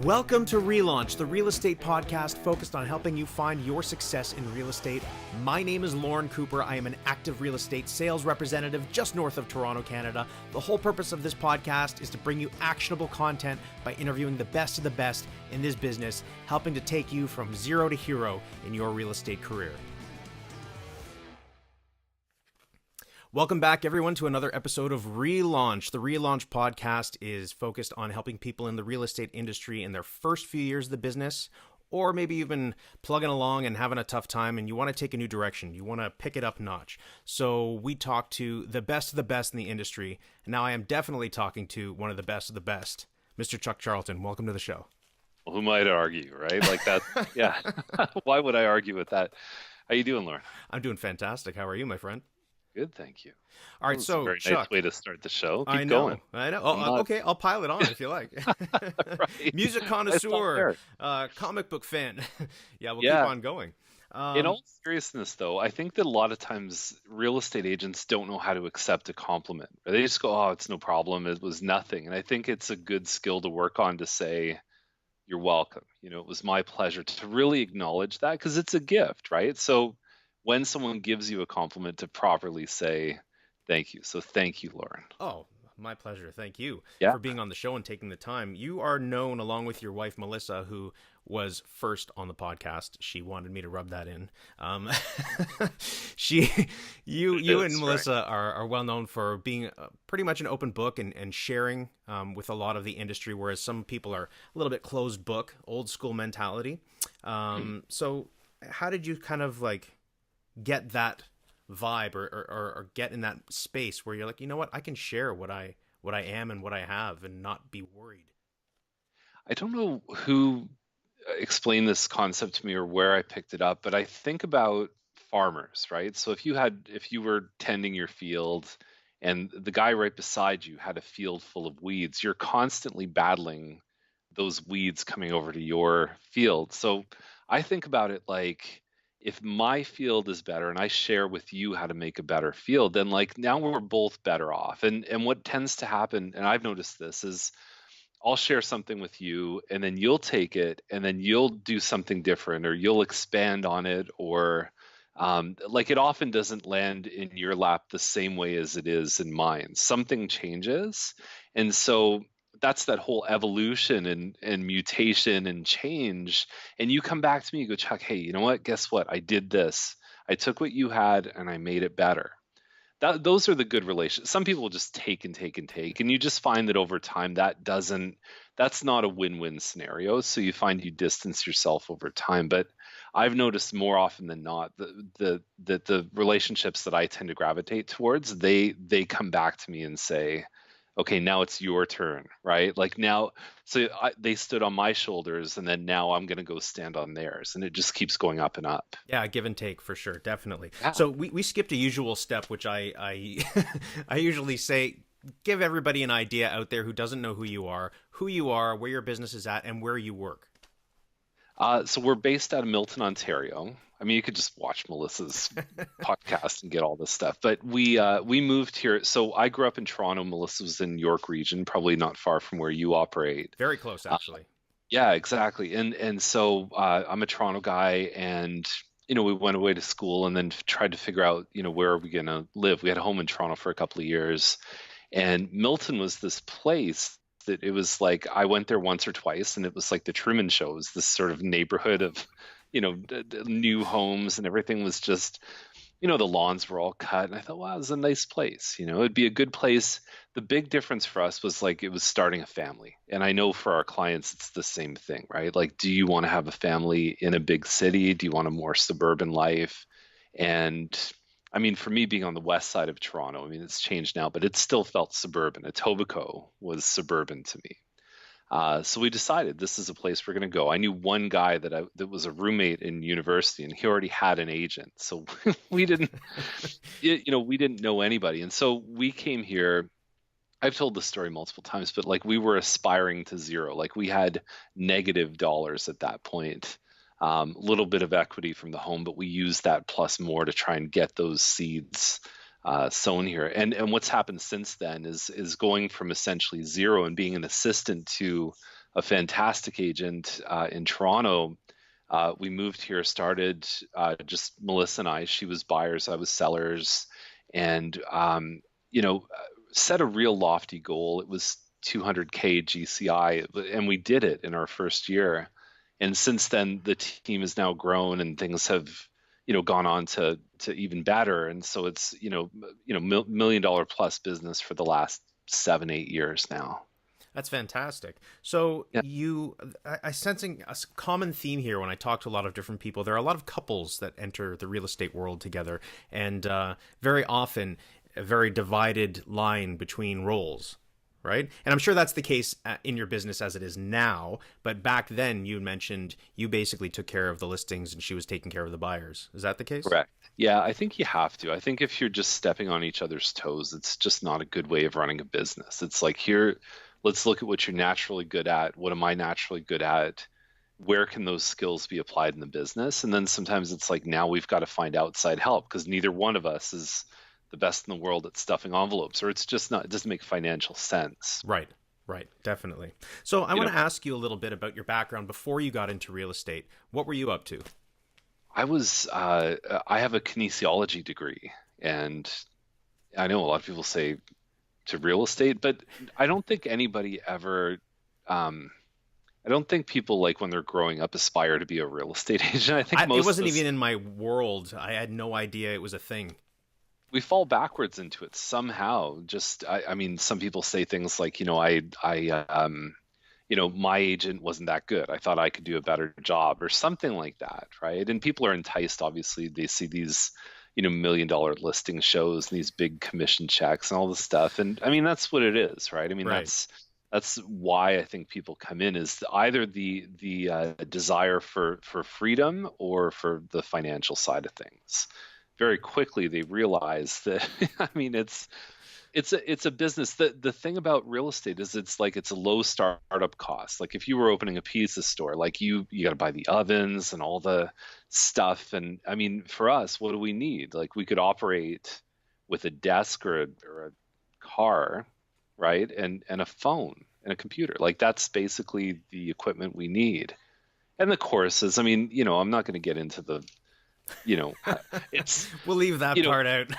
Welcome to RELaunch, the real estate podcast focused on helping you find your success in real estate. My name is Lauren Cooper. I am an active real estate sales representative just north of Toronto, Canada. The whole purpose of this podcast is to bring you actionable content by interviewing the best of the best in this business, helping to take you from zero to hero in your real estate career. Welcome back, everyone, to another episode of RELaunch. The RELaunch Podcast is focused on helping people in the real estate industry in their first few years of the business, or maybe you've been plugging along and having a tough time and you want to take a new direction. You want to pick it up a notch. So we talk to the best of the best in the industry. And now I am definitely talking to one of the best, Mr. Chuck Charlton. Welcome to the show. Well, who might argue, right? Like that. Yeah. Why would I argue with that? How you doing, Lauren? I'm doing fantastic. How are you, my friend? Good, thank you. All right, so very Chuck, nice way to start the show. Keep going. I know. Oh, okay, I'll pile it on if you like. Right. Music connoisseur, comic book fan. We'll keep on going. In all seriousness, though, I think that a lot of times real estate agents don't know how to accept a compliment. They just go, "Oh, it's no problem. It was nothing." And I think it's a good skill to work on to say, "You're welcome. You know, it was my pleasure," to really acknowledge that because it's a gift, right? So when someone gives you a compliment, to properly say thank you. So thank you, Lauren. Oh, my pleasure. Thank you for being on the show and taking the time. You are known, along with your wife, Melissa, who was first on the podcast. She wanted me to rub that in. You and Melissa are well known for being pretty much an open book and sharing with a lot of the industry, whereas some people are a little bit closed book, old school mentality. So how did you kind of get that vibe or get in that space where you're like, you know what, I can share what I am and what I have and not be worried? I don't know who explained this concept to me or where I picked it up, but I think about farmers, right? So if you were tending your field and the guy right beside you had a field full of weeds, you're constantly battling those weeds coming over to your field. So I think about it like, if my field is better and I share with you how to make a better field, then now we're both better off. And what tends to happen, and I've noticed this, is I'll share something with you and then you'll take it and then you'll do something different or you'll expand on it, or it often doesn't land in your lap the same way as it is in mine. Something changes. And so that's that whole evolution and mutation and change. And you come back to me, you go, "Chuck, hey, you know what? Guess what? I did this. I took what you had and I made it better." Those are the good relations. Some people just take and take and take. And you just find that over time, that's not a win-win scenario. So you find you distance yourself over time. But I've noticed more often than not that the relationships that I tend to gravitate towards, they come back to me and say, "Okay, now it's your turn," right? They stood on my shoulders and then now I'm going to go stand on theirs. And it just keeps going up and up. Yeah, give and take for sure. Definitely. Yeah. So we skipped a usual step, which I I usually say, give everybody an idea out there who doesn't know who you are, where your business is at, and where you work. So we're based out of Milton, Ontario. I mean, you could just watch Melissa's podcast and get all this stuff. But we moved here. So I grew up in Toronto. Melissa was in York region, probably not far from where you operate. Very close, actually. Yeah, exactly. And so I'm a Toronto guy, and we went away to school and then tried to figure out where are we going to live. We had a home in Toronto for a couple of years, and Milton was this place that it was like I went there once or twice, and it was like the Truman Show. It was this sort of neighborhood of new homes, and everything was just, the lawns were all cut. And I thought, wow, this is a nice place. It'd be a good place. The big difference for us was it was starting a family. And I know for our clients, it's the same thing, right? Do you want to have a family in a big city? Do you want a more suburban life? And I mean, for me being on the west side of Toronto, I mean, it's changed now, but it still felt suburban. Etobicoke was suburban to me. So we decided this is a place we're going to go. I knew one guy that was a roommate in university, and he already had an agent. So we didn't, we didn't know anybody. And so we came here. I've told this story multiple times, but we were aspiring to zero. We had negative dollars at that point, little bit of equity from the home, but we used that plus more to try and get those seeds sown here. And what's happened since then is going from essentially zero and being an assistant to a fantastic agent in Toronto. We moved here, started just Melissa and I. She was buyers, I was sellers, and set a real lofty goal. It was 200K GCI, and we did it in our first year. And since then, the team has now grown, and things have gone on to even better. And so it's $1 million plus business for the last 7-8 years now. That's fantastic. So Yeah. I sensing a common theme here when I talk to a lot of different people. There are a lot of couples that enter the real estate world together, and very often a very divided line between roles, right? And I'm sure that's the case in your business as it is now. But back then, you mentioned you basically took care of the listings and she was taking care of the buyers. Is that the case? Correct. Yeah, I think you have to. I think if you're just stepping on each other's toes, it's just not a good way of running a business. It's like, here, let's look at what you're naturally good at. What am I naturally good at? Where can those skills be applied in the business? And then sometimes it's like, now we've got to find outside help because neither one of us is the best in the world at stuffing envelopes, or it's just not, it doesn't make financial sense. Right, definitely. So I want to ask you a little bit about your background before you got into real estate. What were you up to? I have a kinesiology degree, and I know a lot of people say to real estate, but I don't think anybody ever, I don't think people, like, when they're growing up, aspire to be a real estate agent. I think it wasn't even in my world. I had no idea it was a thing. We fall backwards into it somehow. Just, I mean, some people say things like, my agent wasn't that good. I thought I could do a better job or something like that, right? And people are enticed, obviously. They see these, $1 million listing shows and these big commission checks and all this stuff. And I mean, that's what it is, right? I mean, right. That's why I think people come in, is either the desire for freedom or for the financial side of things. Very quickly they realize that I mean, it's a business. The thing about real estate is it's a low startup cost. Like, if you were opening a pizza store, like, you got to buy the ovens and all the stuff. And I mean, for us, what do we need? Like, we could operate with a desk or a car, right? And a phone and a computer. Like, that's basically the equipment we need. And the courses, I mean, I'm not going to get into the it's we'll leave that part out.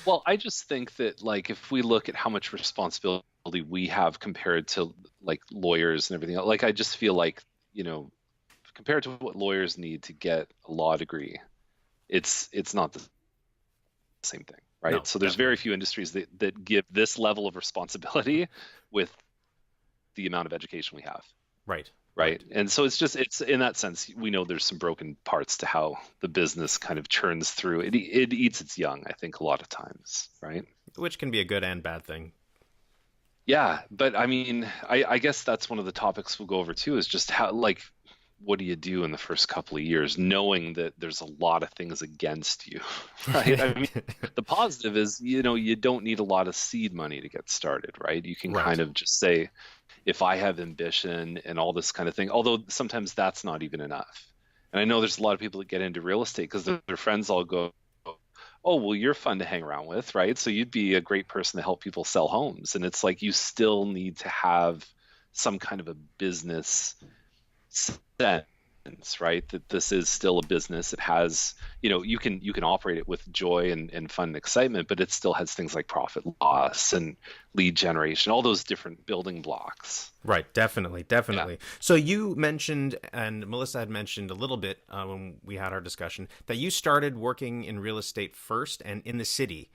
Well, I just think that, like, if we look at how much responsibility we have compared to, like, lawyers and everything else, like, I just feel like, compared to what lawyers need to get a law degree, it's not the same thing, right? No, so there's very few industries that give this level of responsibility with the amount of education we have. Right. And so it's in that sense, we know there's some broken parts to how the business kind of churns through. It eats its young, I think, a lot of times, right? Which can be a good and bad thing. Yeah. But I mean, I guess that's one of the topics we'll go over too, is just how, like, what do you do in the first couple of years, knowing that there's a lot of things against you, right? I mean, the positive is, you don't need a lot of seed money to get started, right? You can kind of just say, if I have ambition and all this kind of thing, although sometimes that's not even enough. And I know there's a lot of people that get into real estate because their friends all go, oh, well, you're fun to hang around with, right? So you'd be a great person to help people sell homes. And it's like, you still need to have some kind of a business sense, right? That this is still a business. It has, you can operate it with joy and fun and excitement, but it still has things like profit loss and lead generation, all those different building blocks. Right. Definitely. Yeah. So you mentioned, and Melissa had mentioned a little bit when we had our discussion, that you started working in real estate first and in the city.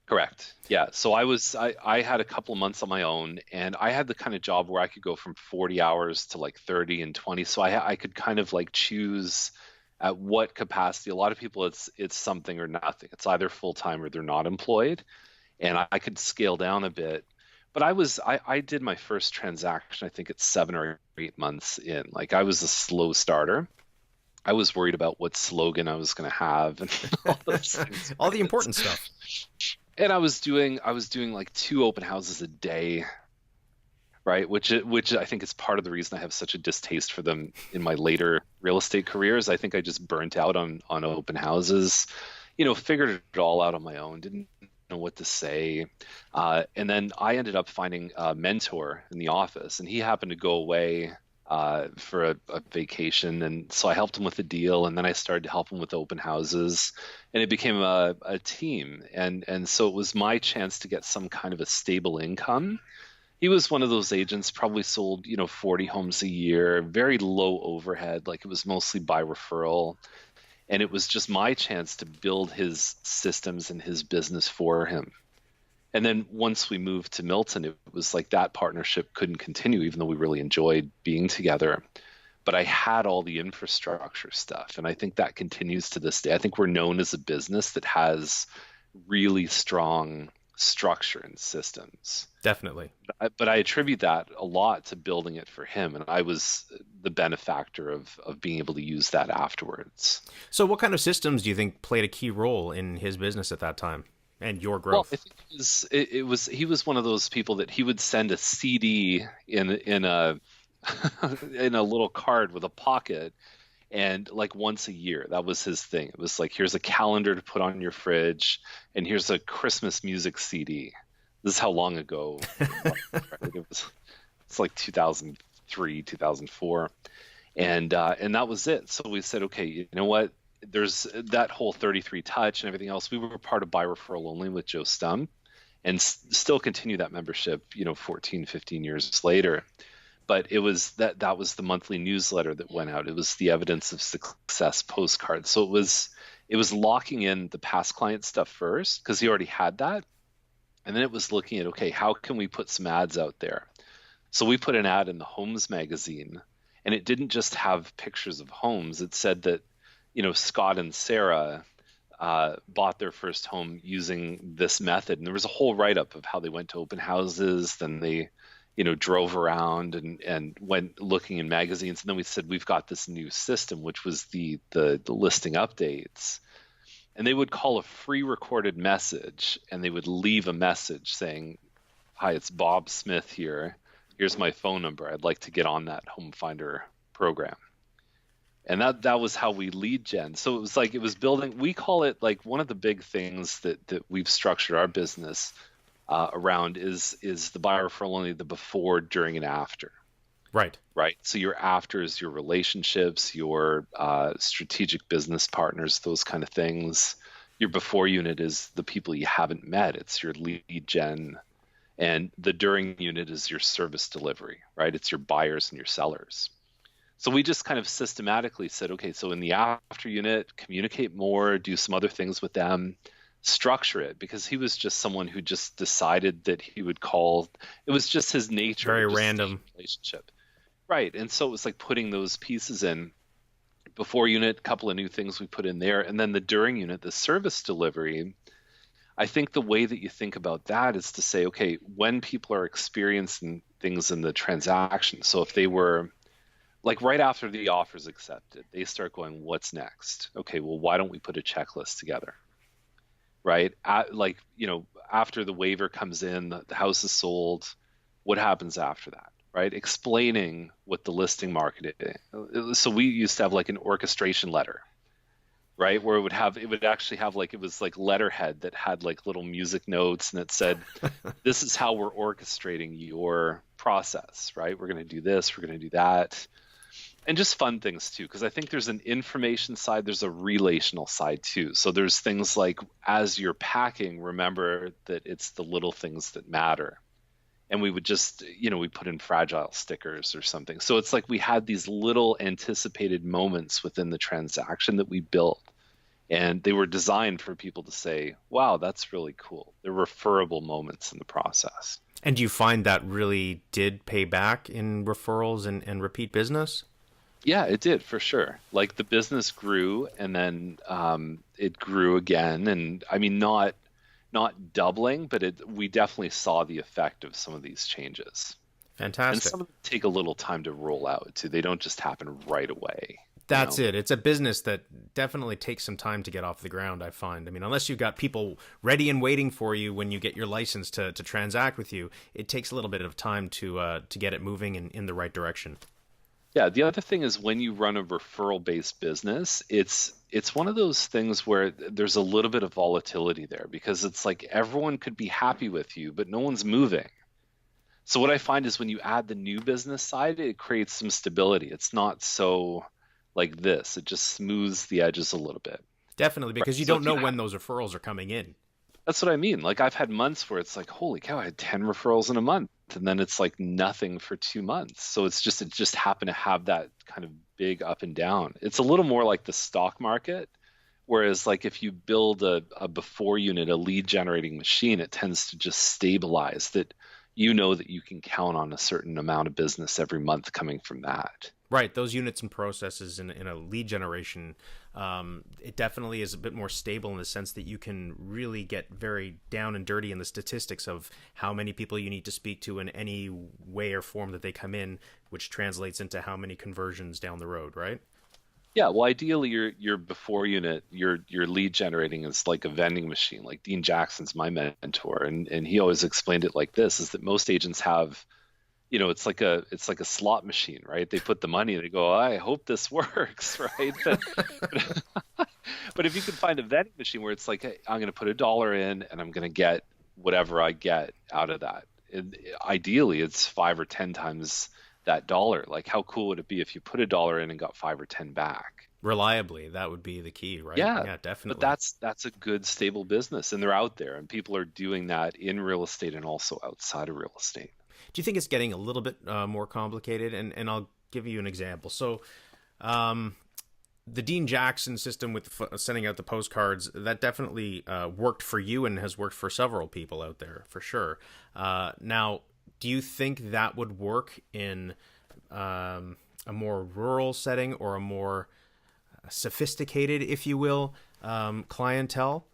Correct. Yeah. So I had a couple of months on my own, and I had the kind of job where I could go from 40 hours to like 30 and 20. So I could kind of like choose at what capacity. A lot of people, it's something or nothing. It's either full-time or they're not employed. And I could scale down a bit. But I did my first transaction, I think it's 7 or 8 months in. Like, I was a slow starter. I was worried about what slogan I was going to have and all those things. All the important stuff. And I was doing like 2 open houses a day, right? Which I think is part of the reason I have such a distaste for them in my later real estate careers. I think I just burnt out on open houses, figured it all out on my own. Didn't know what to say. And then I ended up finding a mentor in the office, and he happened to go away for a vacation. And so I helped him with the deal, and then I started to help him with open houses, and it became a team. And so it was my chance to get some kind of a stable income. He was one of those agents, probably sold, 40 homes a year, very low overhead, like it was mostly by referral. And it was just my chance to build his systems and his business for him. And then once we moved to Milton, it was like that partnership couldn't continue, even though we really enjoyed being together. But I had all the infrastructure stuff. And I think that continues to this day. I think we're known as a business that has really strong structure and systems. Definitely. But I attribute that a lot to building it for him. And I was the benefactor of being able to use that afterwards. So what kind of systems do you think played a key role in his business at that time and your growth? Well, I think he was one of those people that he would send a CD in a in a little card with a pocket, and like once a year. That was his thing. It was like, here's a calendar to put on your fridge, and here's a Christmas music CD. This is how long ago it's like 2003, 2004, and that was it. So we said, okay, you know what, there's that whole 33 touch and everything else. We were part of By Referral Only with Joe Stump, and still continue that membership 14, 15 years later. But it was that was the monthly newsletter that went out. It was the Evidence of Success postcard. So it was locking in the past client stuff first, because he already had that. And then it was looking at, okay, how can we put some ads out there? So we put an ad in the Homes magazine, and it didn't just have pictures of homes. It said that, Scott and Sarah bought their first home using this method. And there was a whole write-up of how they went to open houses, then they, drove around and went looking in magazines. And then we said, we've got this new system, which was the listing updates. And they would call a free recorded message, and they would leave a message saying, hi, it's Bob Smith here. Here's my phone number. I'd like to get on that home finder program. And that was how we lead gen. So it was building, we call it like one of the big things that we've structured our business around is the By Referral Only, the before, during, and after. Right. Right. So your after is your relationships, your strategic business partners, those kind of things. Your before unit is the people you haven't met. It's your lead gen. And the during unit is your service delivery, right? It's your buyers and your sellers. So we just kind of systematically said, okay, so in the after unit, communicate more, do some other things with them, structure it, because he was just someone who just decided that he would call. It was just his nature. Very random relationship. Right. And so it was like putting those pieces in. Before unit, a couple of new things we put in there. And then the during unit, the service delivery, I think the way that you think about that is to say, okay, when people are experiencing things in the transaction, so if they were like right after the offer's accepted, they start going, what's next? Okay, well, why don't we put a checklist together? Right? After the waiver comes in, the house is sold, what happens after that? Right? Explaining what the listing market is. So we used to have like an orchestration letter, right? Where it would actually have like, it was like letterhead that had like little music notes, and it said, this is how we're orchestrating your process, right? We're going to do this, we're going to do that. And just fun things too, because I think there's an information side, there's a relational side too. So there's things like, as you're packing, remember that it's the little things that matter. And we would just, we put in fragile stickers or something. So it's like we had these little anticipated moments within the transaction that we built. And they were designed for people to say, wow, that's really cool. They're referable moments in the process. And do you find that really did pay back in referrals and repeat business? Yeah, it did, for sure. Like the business grew, and then it grew again. And I mean, not doubling, but we definitely saw the effect of some of these changes. Fantastic. And some of them take a little time to roll out too. They don't just happen right away. That's it. It's a business that definitely takes some time to get off the ground, I find. I mean, unless you've got people ready and waiting for you when you get your license to transact with you, it takes a little bit of time to get it moving in the right direction. Yeah, the other thing is when you run a referral-based business, it's one of those things where there's a little bit of volatility there because it's like everyone could be happy with you, but no one's moving. So what I find is when you add the new business side, it creates some stability. It's not so like this. It just smooths the edges a little bit. Definitely, Right. because you So don't if you know when those referrals are coming in. That's what I mean. Like I've had months where it's like, holy cow, I had 10 referrals in a month, and then it's like nothing for 2 months. So it just happened to have that kind of big up and down. It's a little more like the stock market, whereas like if you build a before unit, a lead generating machine, it tends to just stabilize that you know that you can count on a certain amount of business every month coming from that. Right, those units and processes in a lead generation, it definitely is a bit more stable in the sense that you can really get very down and dirty in the statistics of how many people you need to speak to in any way or form that they come in, which translates into how many conversions down the road, right? Yeah, well, ideally, your before unit, your lead generating is like a vending machine. Like Dean Jackson's my mentor, and he always explained it like this: is that most agents have, it's like a slot machine, right? They put the money, they go, I hope this works, right? But if you can find a vending machine where it's like, hey, I'm going to put $1 in, and I'm going to get whatever I get out of that. Ideally, it's 5 or 10 times that dollar. Like, how cool would it be if you put $1 in and got 5 or 10 back? Reliably, that would be the key, right? Yeah, Yeah, but definitely. that's a good stable business, and they're out there, and people are doing that in real estate and also outside of real estate. Do you think it's getting a little bit more complicated? And I'll give you an example. So, the Dean Jackson system with sending out the postcards, that definitely worked for you and has worked for several people out there for sure. Now, do you think that would work in a more rural setting or a more sophisticated, if you will, clientele?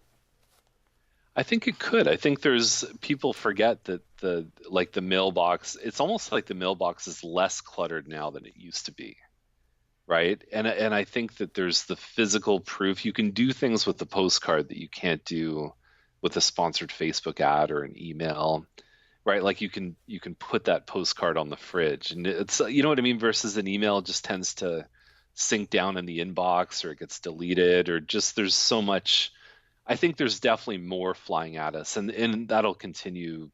I think it could. I think there's people forget that the mailbox, it's almost like the mailbox is less cluttered now than it used to be, right? And I think that there's the physical proof. You can do things with the postcard that you can't do with a sponsored Facebook ad or an email, right? Like you can put that postcard on the fridge, and it's you know what I mean, versus an email just tends to sink down in the inbox or it gets deleted or just there's so much. I think there's definitely more flying at us, and that'll continue,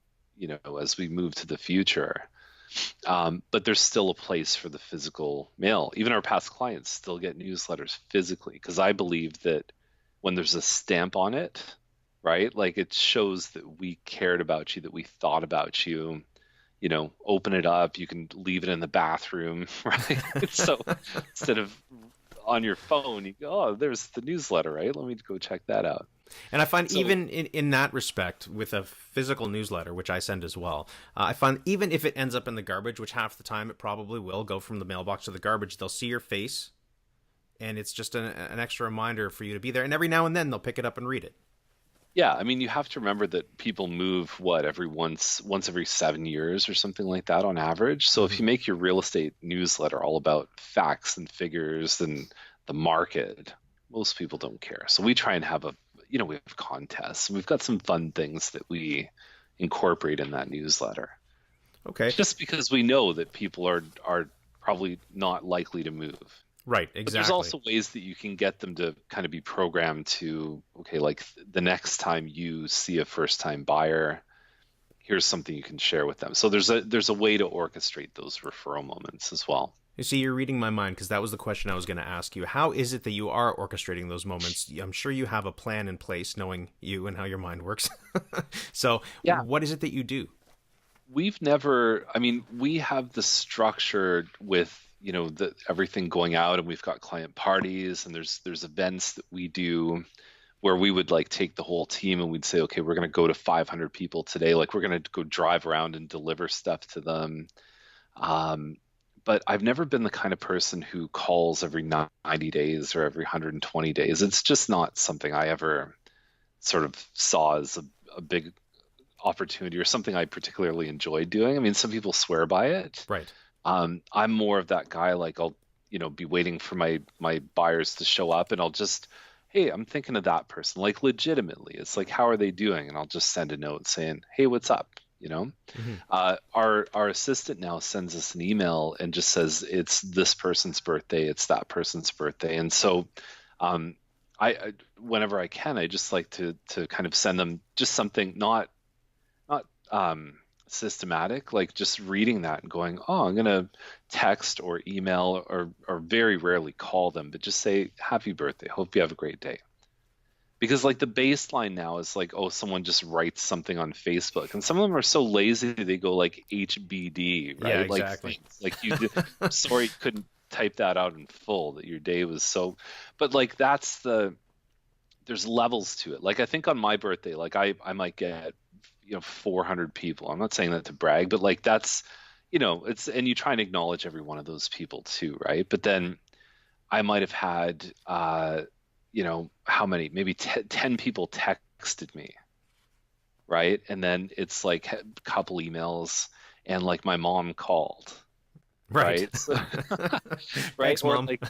as we move to the future. But there's still a place for the physical mail. Even our past clients still get newsletters physically because I believe that when there's a stamp on it, right, like it shows that we cared about you, that we thought about you. Open it up. You can leave it in the bathroom, right? So instead of on your phone, you go, oh, there's the newsletter, right? Let me go check that out. And I find So even in that respect, with a physical newsletter, which I send as well, I find even if it ends up in the garbage, which half the time it probably will go from the mailbox to the garbage, they'll see your face, and it's just an extra reminder for you to be there. And every now and then they'll pick it up and read it. yeah, I mean, you have to remember that people move what every once every 7 years or something like that on average. So if Hmm. you make your real estate newsletter all about facts and figures and the market, most people don't care. So we try and have we have contests. We've got some fun things that we incorporate in that newsletter, Okay. just because we know that people are probably not likely to move. Right. But there's Exactly. also ways that you can get them to kind of be programmed to, okay, like the next time you see a first time buyer, here's something you can share with them. So there's a way to orchestrate those referral moments as well. You see, you're reading my mind because that was the question I was going to ask you. How is it that you are orchestrating those moments? I'm sure you have a plan in place, knowing you and how your mind works. So, Yeah, what is it that you do? we've never, I mean, we have the structure with, the everything going out, and we've got client parties, and there's events that we do where we would like take the whole team and we'd say, okay, we're going to go to 500 people today. Like we're going to go drive around and deliver stuff to them. Um, but I've never been the kind of person who calls every 90 days or every 120 days. It's just not something I ever sort of saw as a big opportunity or something I particularly enjoyed doing. I mean, some people swear by it. Right. I'm more of that guy. Like I'll, be waiting for my buyers to show up, and I'll just, hey, I'm thinking of that person. Like legitimately, it's like, how are they doing? And I'll just send a note saying, hey, what's up? you know. Hmm. Our assistant now sends us an email and just says it's this person's birthday, it's that person's birthday, and so um, whenever I can, I just like to kind of send them just something not systematic, like just reading that and going, oh, I'm gonna text or email or very rarely call them, but just say happy birthday, hope you have a great day. Because like the baseline now is like, oh, someone just writes something on Facebook, and some of them are so lazy they go like HBD, Yeah, right? Like exactly. thanks, like you did, sorry you couldn't type that out in full, that your day was so, but like there's levels to it. Like I think on my birthday, like I might get 400 people. I'm not saying that to brag, but like that's it's, and you try and acknowledge every one of those people too, right? But then I might have had how many, maybe 10 people texted me, right? And then it's like a couple emails, and like my mom called, Right. right? So, right? Thanks, Or Mom. like,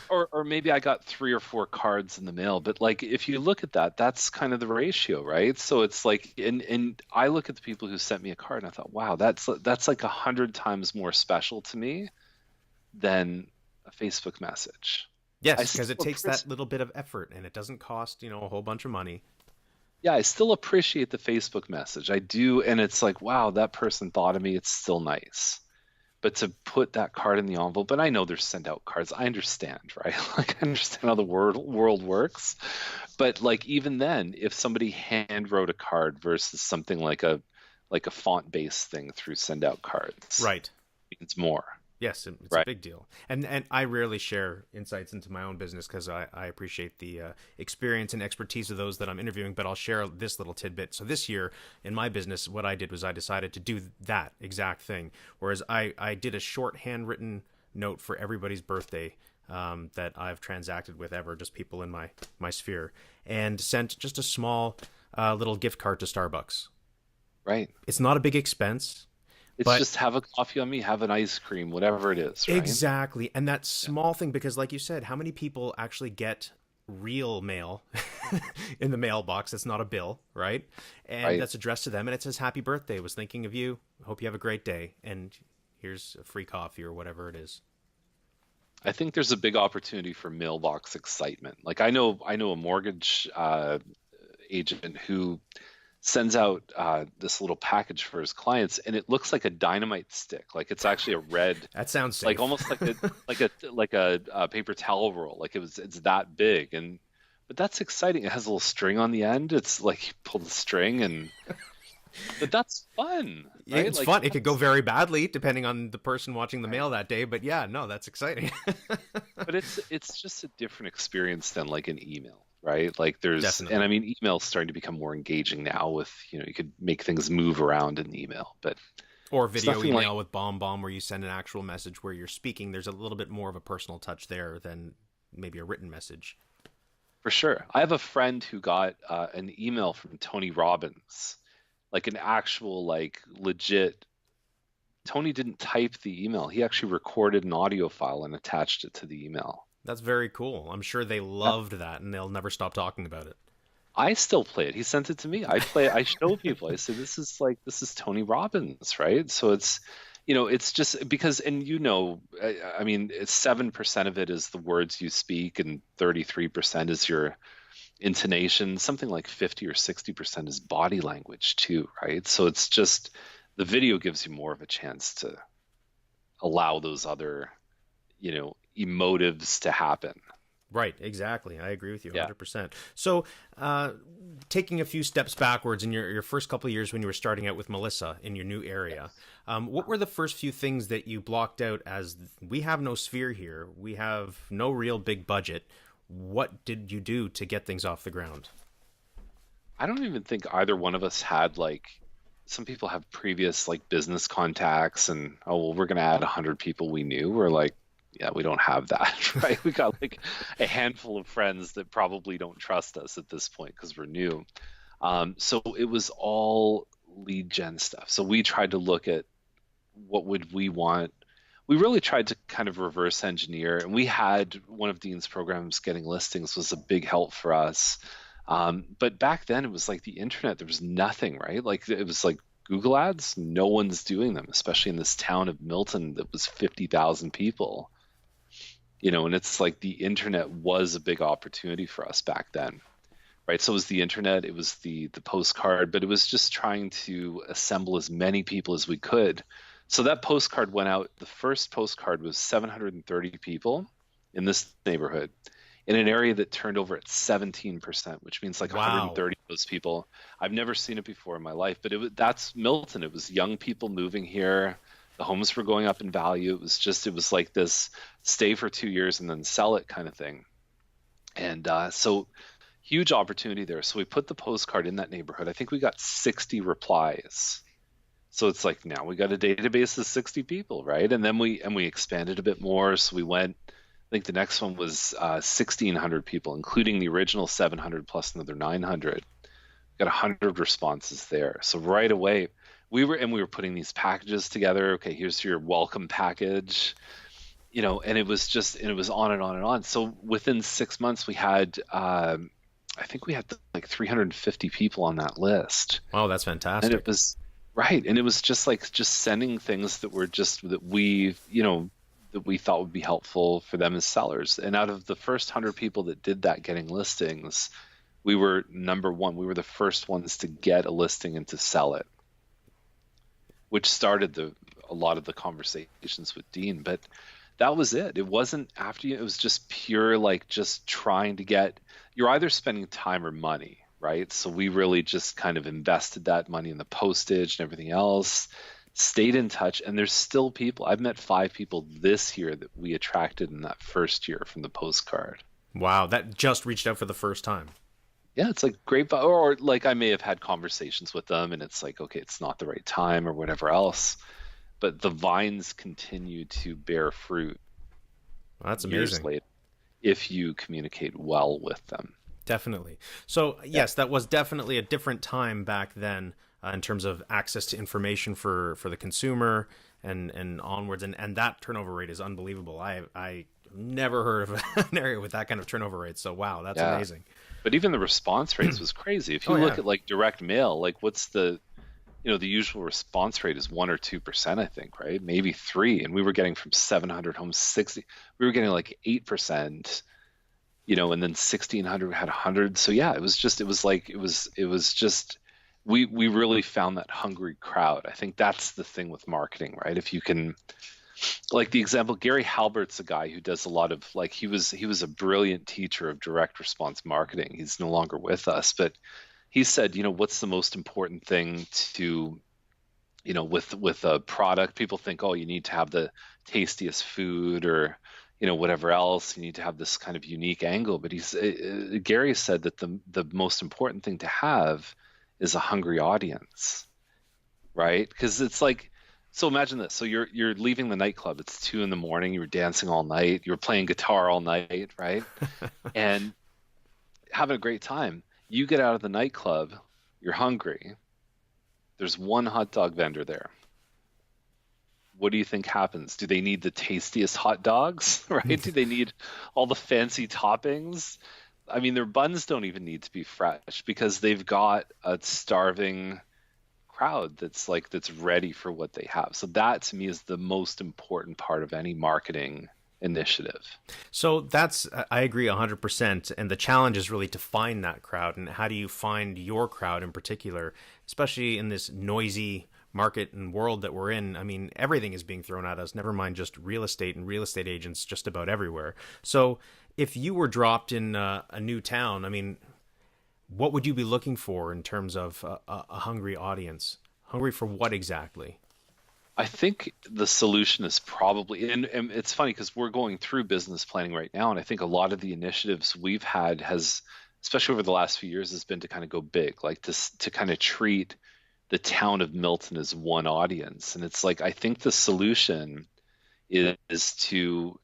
or maybe I got 3 or 4 cards in the mail. But like if you look at that, that's kind of the ratio, right? So it's like, and I look at the people who sent me a card and I thought, wow, that's like 100 times more special to me than a Facebook message. I Yes, because it still takes that little bit of effort and it doesn't cost, a whole bunch of money. yeah, I still appreciate the Facebook message. I do, and it's like, wow, that person thought of me. It's still nice. But to put that card in the envelope, but I know there's send out cards. I understand, right? Like I understand how the world works. But like even then, if somebody hand wrote a card versus something like a font based thing through send out cards, Right. it's more, Yes, it's a right? big deal. And I rarely share insights into my own business because I appreciate the experience and expertise of those that I'm interviewing, but I'll share this little tidbit. So this year in my business, what I did was I decided to do that exact thing. Whereas I did a short handwritten note for everybody's birthday that I've transacted with ever, just people in my sphere, and sent just a small little gift card to Starbucks. Right. It's not a big expense. It's But just have a coffee on me, have an ice cream, whatever it is, right? exactly. And that Yeah. small thing, because like you said, how many people actually get real mail in the mailbox that's not a bill, right? And Right. that's addressed to them and it says, Happy birthday, was thinking of you. Hope you have a great day. And here's a free coffee or whatever it is. I think there's a big opportunity for mailbox excitement. Like I know a mortgage agent who sends out this little package for his clients, and it looks like a dynamite stick. Like it's actually a red, That sounds like safe. almost like a paper towel roll. Like it's that big, and but that's exciting. It has a little string on the end. It's like you pull the string, and but that's fun, right? It's Like fun. It could go that's, very badly depending on the person watching the mail that day. But yeah, no, that's exciting. but it's just a different experience than like an email, right? Like and Definitely. I mean, email's starting to become more engaging now with, you could make things move around in email, but Or it's video nothing like, email with Bomb Bomb where you send an actual message where you're speaking. There's a little bit more of a personal touch there than maybe a written message. for sure. I have a friend who got an email from Tony Robbins, like an actual, like legit. Tony didn't type the email. He actually recorded an audio file and attached it to the email. That's very cool. I'm sure they Yeah. loved that and they'll never stop talking about it. I still play it. He sent it to me. I play it. I show people. I say, this is Tony Robbins, right? So it's just because, and I mean, it's 7% of it is the words you speak, and 33% is your intonation. Something like 50 or 60% is body language too, right? So it's just the video gives you more of a chance to allow those other, emotives to happen. Right, exactly. I agree with you Yeah. 100%. So, taking a few steps backwards in your first couple of years when you were starting out with Melissa in your new area, Yes. what were the first few things that you blocked out as we have no sphere here, we have no real big budget? What did you do to get things off the ground? I don't even think either one of us had like some people have previous like business contacts and oh well we're gonna add 100 people we knew. We're like, yeah, we don't have that, right? We got like a handful of friends that probably don't trust us at this point because we're new. So it was all lead gen stuff. So we tried to look at what would we want. We really tried to kind of reverse engineer, and we had one of Dean's programs, Getting Listings, was a big help for us. But back then, it was like the internet. There was nothing, right? Like it was like Google ads, no one's doing them, especially in this town of Milton that was 50,000 people. And it's like the internet was a big opportunity for us back then, right? So it was the internet, it was the postcard, but it was just trying to assemble as many people as we could. So that postcard went out. The first postcard was 730 people in this neighborhood in an area that turned over at 17%, which means like Wow. 130 of those people. I've never seen it before in my life, but that's Milton. It was young people moving here. The homes were going up in value. It was like this stay for 2 years and then sell it kind of thing. And so huge opportunity there. So we put the postcard in that neighborhood. I think we got 60 replies. So it's like now we got a database of 60 people, right? And then we expanded a bit more. So we went, I think the next one was 1,600 people, including the original 700 plus another 900. Got 100 responses there. So right away, we were putting these packages together. Okay, here's your welcome package, and it was on and on and on. So within 6 months, we had, I think we had like 350 people on that list. Wow, that's fantastic. And it was right, and it was just sending things that we thought would be helpful for them as sellers. And out of the first 100 people that did that, getting listings, we were number one. We were the first ones to get a listing and to sell it, which started a lot of the conversations with Dean. But that was it. It wasn't after you. It was just pure, just trying to get. You're either spending time or money, right? So we really just kind of invested that money in the postage and everything else, stayed in touch, and there's still people. I've met 5 people this year that we attracted in that first year from the postcard. Wow, that just reached out for the first time. Yeah, it's like great, or like I may have had conversations with them and it's like, okay, it's not the right time or whatever else, but the vines continue to bear fruit. Well, that's years amazing. later, if you communicate well with them. Definitely. So yes, that was definitely a different time back then in terms of access to information for the consumer and onwards. And that turnover rate is unbelievable. I never heard of an area with that kind of turnover rate. So wow, that's amazing. But even the response rates was crazy. If you look at like direct mail, what's the usual response rate is 1 or 2%, I think, right? Maybe 3. And we were getting from 700 homes, 60. We were getting like 8%, and then 1,600 had 100. So yeah, it was just we really found that hungry crowd. I think that's the thing with marketing, right? If you can, like the example, Gary Halbert's a guy who does a lot of he was a brilliant teacher of direct response marketing. He's no longer with us, but he said, what's the most important thing to, with a product? People think, oh, you need to have the tastiest food or, whatever else. You need to have this kind of unique angle. But Gary said that the most important thing to have is a hungry audience, right? Because it's like, so imagine this. So you're leaving the nightclub. It's 2 a.m. You were dancing all night. You were playing guitar all night, right? And having a great time. You get out of the nightclub. You're hungry. There's one hot dog vendor there. What do you think happens? Do they need the tastiest hot dogs, right? Do they need all the fancy toppings? I mean, their buns don't even need to be fresh because they've got a starving crowd that's ready for what they have. So that to me is the most important part of any marketing initiative. So I agree 100%. And the challenge is really to find that crowd. And how do you find your crowd in particular, especially in this noisy market and world that we're in? I mean, everything is being thrown at us, never mind just real estate and real estate agents just about everywhere. So if you were dropped in a new town, I mean, what would you be looking for in terms of a hungry audience? Hungry for what exactly? I think the solution is probably, and it's funny because we're going through business planning right now, and I think a lot of the initiatives we've had has, especially over the last few years, has been to kind of go big, like to kind of treat the town of Milton as one audience. And it's like, I think the solution is to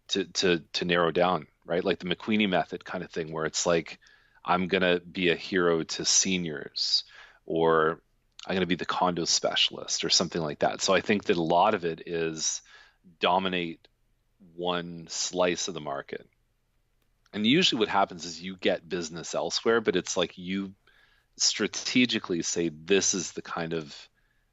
narrow down, right? Like the McQueenie method kind of thing, where it's like, I'm going to be a hero to seniors, or I'm going to be the condo specialist or something like that. So I think that a lot of it is dominate one slice of the market. And usually what happens is you get business elsewhere, but it's like you strategically say, this is the kind of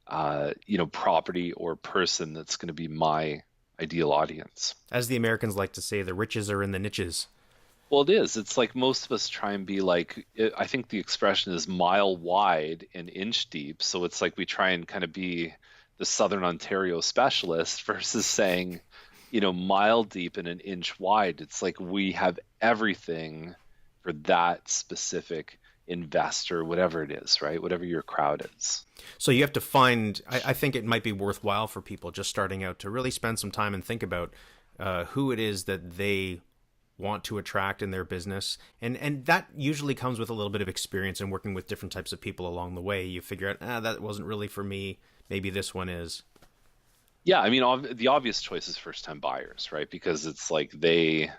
property or person that's going to be my ideal audience. As the Americans like to say, the riches are in the niches. Well, it is. It's like most of us try and be like, I think the expression is mile wide and inch deep. So it's like we try and kind of be the Southern Ontario specialist versus saying, mile deep and an inch wide. It's like we have everything for that specific investor, whatever it is, right? Whatever your crowd is. So you have to find, I think it might be worthwhile for people just starting out to really spend some time and think about who it is that they want to attract in their business. And that usually comes with a little bit of experience in working with different types of people along the way. You figure out, that wasn't really for me. Maybe this one is. Yeah, I mean, the obvious choice is first-time buyers, right? Because it's like they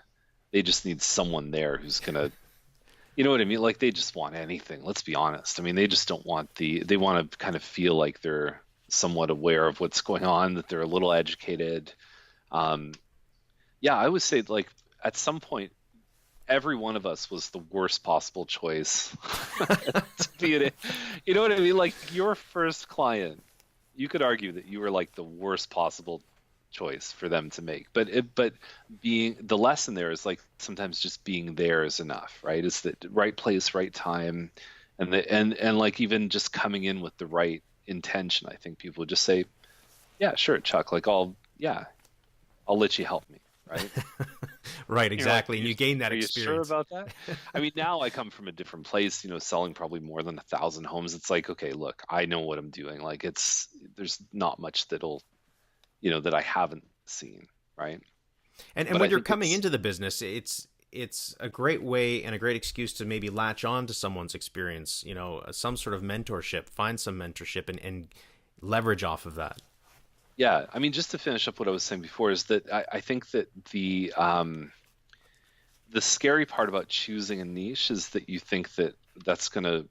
just need someone there who's gonna, you know what I mean? Like they just want anything. Let's be honest. I mean, they just don't want they want to kind of feel like they're somewhat aware of what's going on, that they're a little educated. Yeah, I would say like at some point, every one of us was the worst possible choice to be in it. You know what I mean? Like your first client, you could argue that you were like the worst possible choice for them to make. But being the lesson there is like sometimes just being there is enough, right? It's the right place, right time, and like even just coming in with the right intention. I think people would just say, "Yeah, sure, Chuck. Like I'll let you help me." Right. Right, exactly. Like, and you gain that are experience. You sure about that? I mean, now I come from a different place, selling probably more than 1,000 homes. It's like, okay, look, I know what I'm doing. Like there's not much that'll, that I haven't seen. Right. And when you're coming into the business, it's a great way and a great excuse to maybe latch on to someone's experience, some sort of mentorship, find some mentorship and leverage off of that. Yeah, I mean, just to finish up what I was saying before is that I think that the scary part about choosing a niche is that you think that that's going to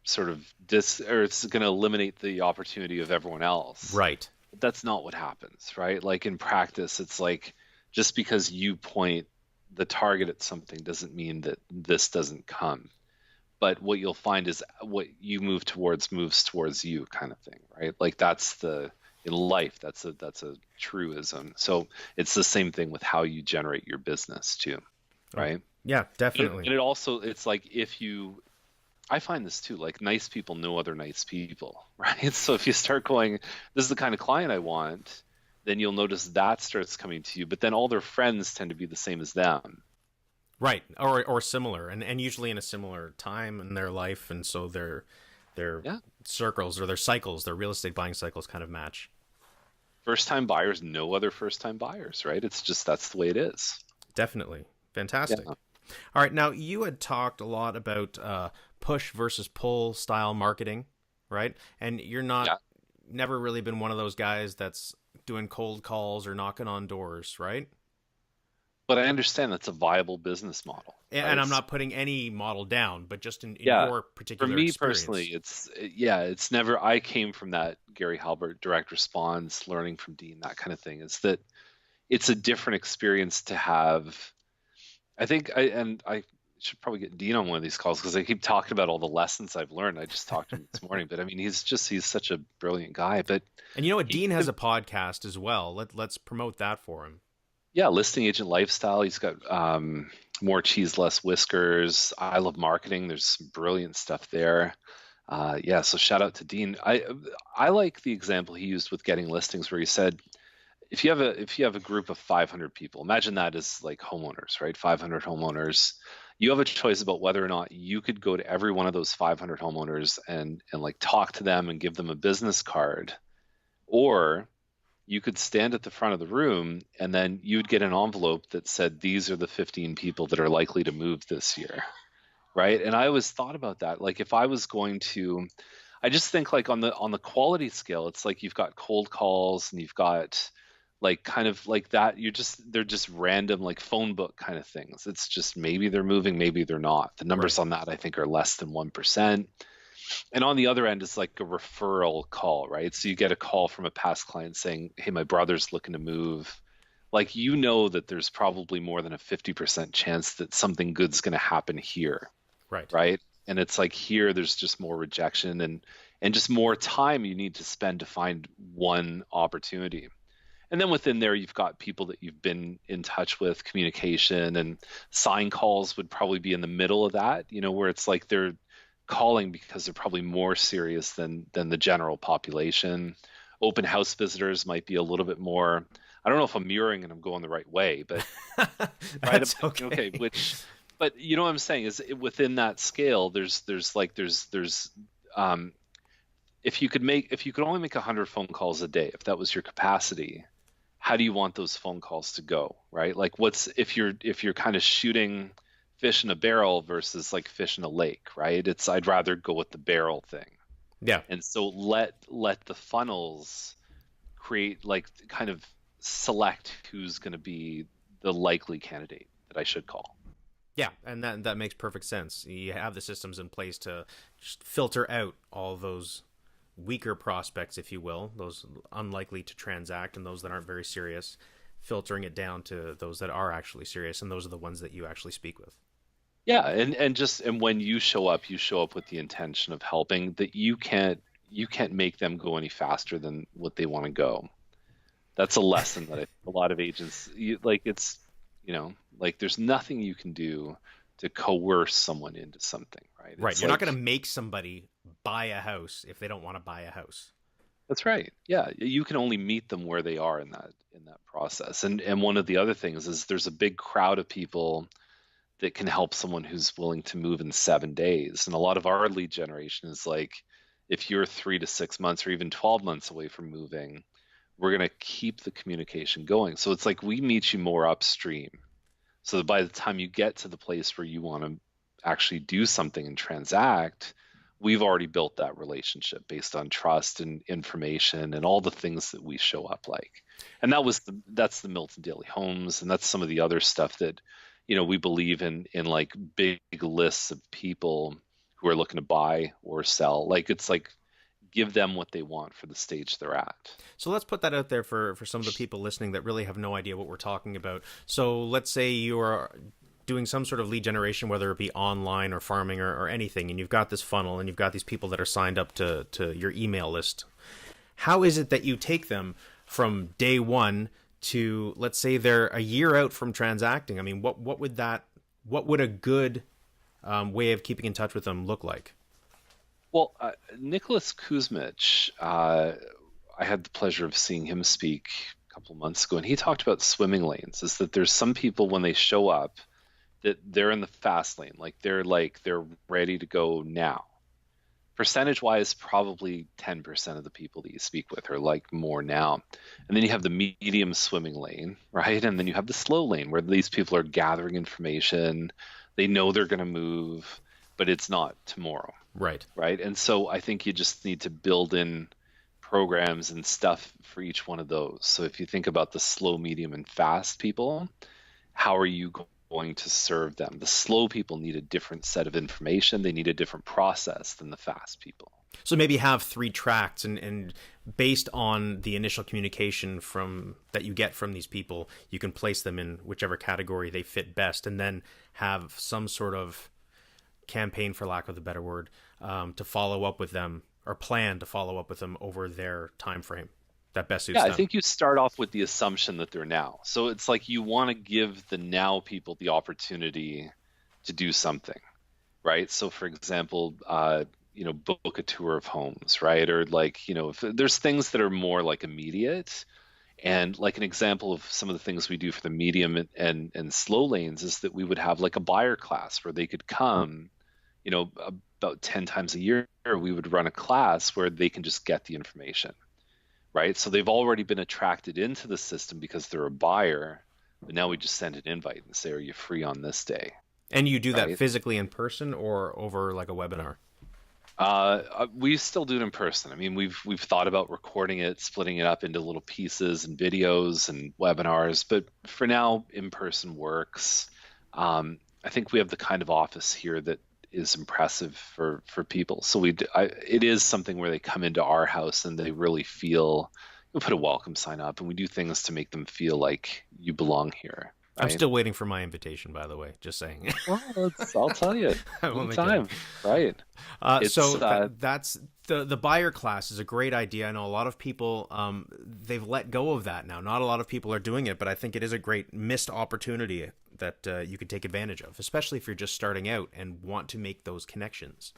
sort of it's going to eliminate the opportunity of everyone else. Right. But that's not what happens, right? Like in practice, it's like just because you point the target at something doesn't mean that this doesn't come. But what you'll find is what you move towards moves towards you, kind of thing, right? Like in life, that's a truism. So it's the same thing with how you generate your business too, right? Yeah, definitely. And it also, it's like I find this too, like nice people know other nice people, right? So if you start going, this is the kind of client I want, then you'll notice that starts coming to you, but then all their friends tend to be the same as them. Right, or similar, and usually in a similar time in their life, and so their circles or their cycles, their real estate buying cycles kind of match. First-time buyers know other first-time buyers, right? It's just that's the way it is. Definitely. Fantastic. Yeah. All right, now you had talked a lot about push versus pull style marketing, right? And you're never really been one of those guys that's doing cold calls or knocking on doors, right? But I understand that's a viable business model. Right? And I'm not putting any model down, but just in your particular experience. For me personally, it's never, I came from that Gary Halbert direct response, learning from Dean, that kind of thing. It's that it's a different experience to have. I think I should probably get Dean on one of these calls because I keep talking about all the lessons I've learned. I just talked to him this morning, but I mean, he's such a brilliant guy. And you know what? Dean has a podcast as well. Let's promote that for him. Yeah, Listing Agent Lifestyle. He's got More Cheese, Less Whiskers. I Love Marketing. There's some brilliant stuff there. So shout out to Dean. I like the example he used with getting listings where he said, if you have a group of 500 people, imagine that as like homeowners, right? 500 homeowners. You have a choice about whether or not you could go to every one of those 500 homeowners and like talk to them and give them a business card, or you could stand at the front of the room and then you'd get an envelope that said, these are the 15 people that are likely to move this year. Right. And I always thought about that. Like if I was going to, I just think like on the quality scale, it's like you've got cold calls and you've got like kind of like that. They're just random like phone book kind of things. It's just maybe they're moving, maybe they're not. The numbers on that I think are less than 1%. And on the other end is like a referral call, right? So you get a call from a past client saying, hey, my brother's looking to move. Like, that there's probably more than a 50% chance that something good's going to happen here. Right. Right. And it's like here, there's just more rejection. and just more time you need to spend to find one opportunity. And then within there, you've got people that you've been in touch with, communication, and sign calls would probably be in the middle of that, where it's like they're calling because they're probably more serious than the general population. Open house visitors might be a little bit more. I don't know if I'm mirroring and I'm going the right way, but That's okay. Okay, but you know what I'm saying is within that scale, there's if you could only make 100 phone calls a day, if that was your capacity, how do you want those phone calls to go, right? Like if you're kind of shooting fish in a barrel versus like fish in a lake, right? I'd rather go with the barrel thing. Yeah. And so let the funnels create, like, kind of select who's going to be the likely candidate that I should call. Yeah, and that makes perfect sense. You have the systems in place to just filter out all those weaker prospects, if you will, those unlikely to transact and those that aren't very serious, filtering it down to those that are actually serious, and those are the ones that you actually speak with. Yeah, and when you show up with the intention of helping, that you can't make them go any faster than what they want to go. That's a lesson that a lot of agents, like there's nothing you can do to coerce someone into something, right? Right. You're not going to make somebody buy a house if they don't want to buy a house. That's right. Yeah, you can only meet them where they are in that process. And one of the other things is there's a big crowd of people that can help someone who's willing to move in 7 days. And a lot of our lead generation is like, if you're 3 to 6 months or even 12 months away from moving, we're going to keep the communication going. So it's like we meet you more upstream, so that by the time you get to the place where you want to actually do something and transact, we've already built that relationship based on trust and information and all the things that we show up like. And that's the Milton Daily Homes, and that's some of the other stuff that, we believe in like big lists of people who are looking to buy or sell. Like, it's like, give them what they want for the stage they're at. So let's put that out there for some of the people listening that really have no idea what we're talking about. So let's say you are doing some sort of lead generation, whether it be online or farming or anything, and you've got this funnel and you've got these people that are signed up to your email list. How is it that you take them from day one to, let's say they're a year out from transacting? I mean, what would a good way of keeping in touch with them look like? Well, Nicholas Kuzmich, I had the pleasure of seeing him speak a couple of months ago, and he talked about swimming lanes. Is that there's some people when they show up that they're in the fast lane, they're ready to go now. Percentage-wise, probably 10% of the people that you speak with are like more now. And then you have the medium swimming lane, right? And then you have the slow lane where these people are gathering information. They know they're going to move, but it's not tomorrow. Right. Right. And so I think you just need to build in programs and stuff for each one of those. So if you think about the slow, medium, and fast people, how are you going to serve them? The slow people need a different set of information. They need a different process than the fast people. So maybe have 3 tracks and based on the initial communication that you get from these people, you can place them in whichever category they fit best, and then have some sort of campaign, for lack of a better word, to follow up with them, or plan to follow up with them over their time frame that best suits them. I think you start off with the assumption that they're now. So it's like you want to give the now people the opportunity to do something, right? So for example, book a tour of homes, right? Or if there's things that are more like immediate. And like an example of some of the things we do for the medium and slow lanes is that we would have like a buyer class where they could come, about 10 times a year, we would run a class where they can just get the information, right? So they've already been attracted into the system because they're a buyer, but now we just send an invite and say, are you free on this day? And you do that physically in person or over like a webinar? We still do it in person. I mean, we've thought about recording it, splitting it up into little pieces and videos and webinars, but for now, in person works. I think we have the kind of office here that is impressive for people. So it is something where they come into our house and they really feel, we put a welcome sign up and we do things to make them feel like you belong here. I'm right? still waiting for my invitation, by the way, just saying. Well, I'll tell you, I'm only kidding. anytime, right? It's So that's the buyer class is a great idea. I know a lot of people they've let go of that now. Not a lot of people are doing it, but I think it is a great missed opportunity that you could take advantage of, especially if you're just starting out and want to make those connections.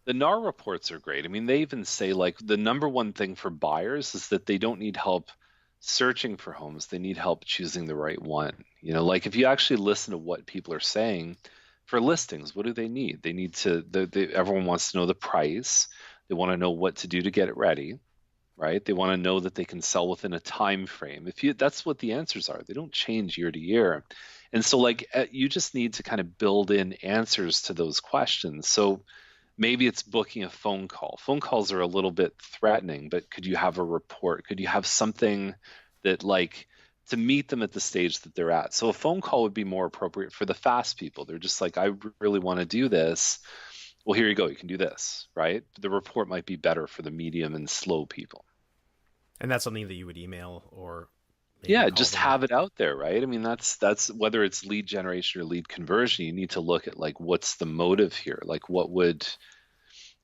the NAR reports are great. I mean, they even say like the number one thing for buyers is that they don't need help searching for homes. They need help choosing the right one. Like if you actually listen to what people are saying for listings, what do they need? They need to, everyone wants to know the price. They want to know what to do to get it ready, right? They want to know that they can sell within a time frame. That's what the answers are. They don't change year to year. And so like you just need to kind of build in answers to those questions. So maybe it's booking a phone call. Phone calls are a little bit threatening, but could you have a report? Could you have something that like to meet them at the stage that they're at? So a phone call would be more appropriate for the fast people. They're just like, I really want to do this. Well, here you go. You can do this, right? The report might be better for the medium and slow people. And that's something that you would email or maybe Yeah, call just them have up. it out there, right? I mean, that's whether it's lead generation or lead conversion, you need to look at like what's the motive here? Like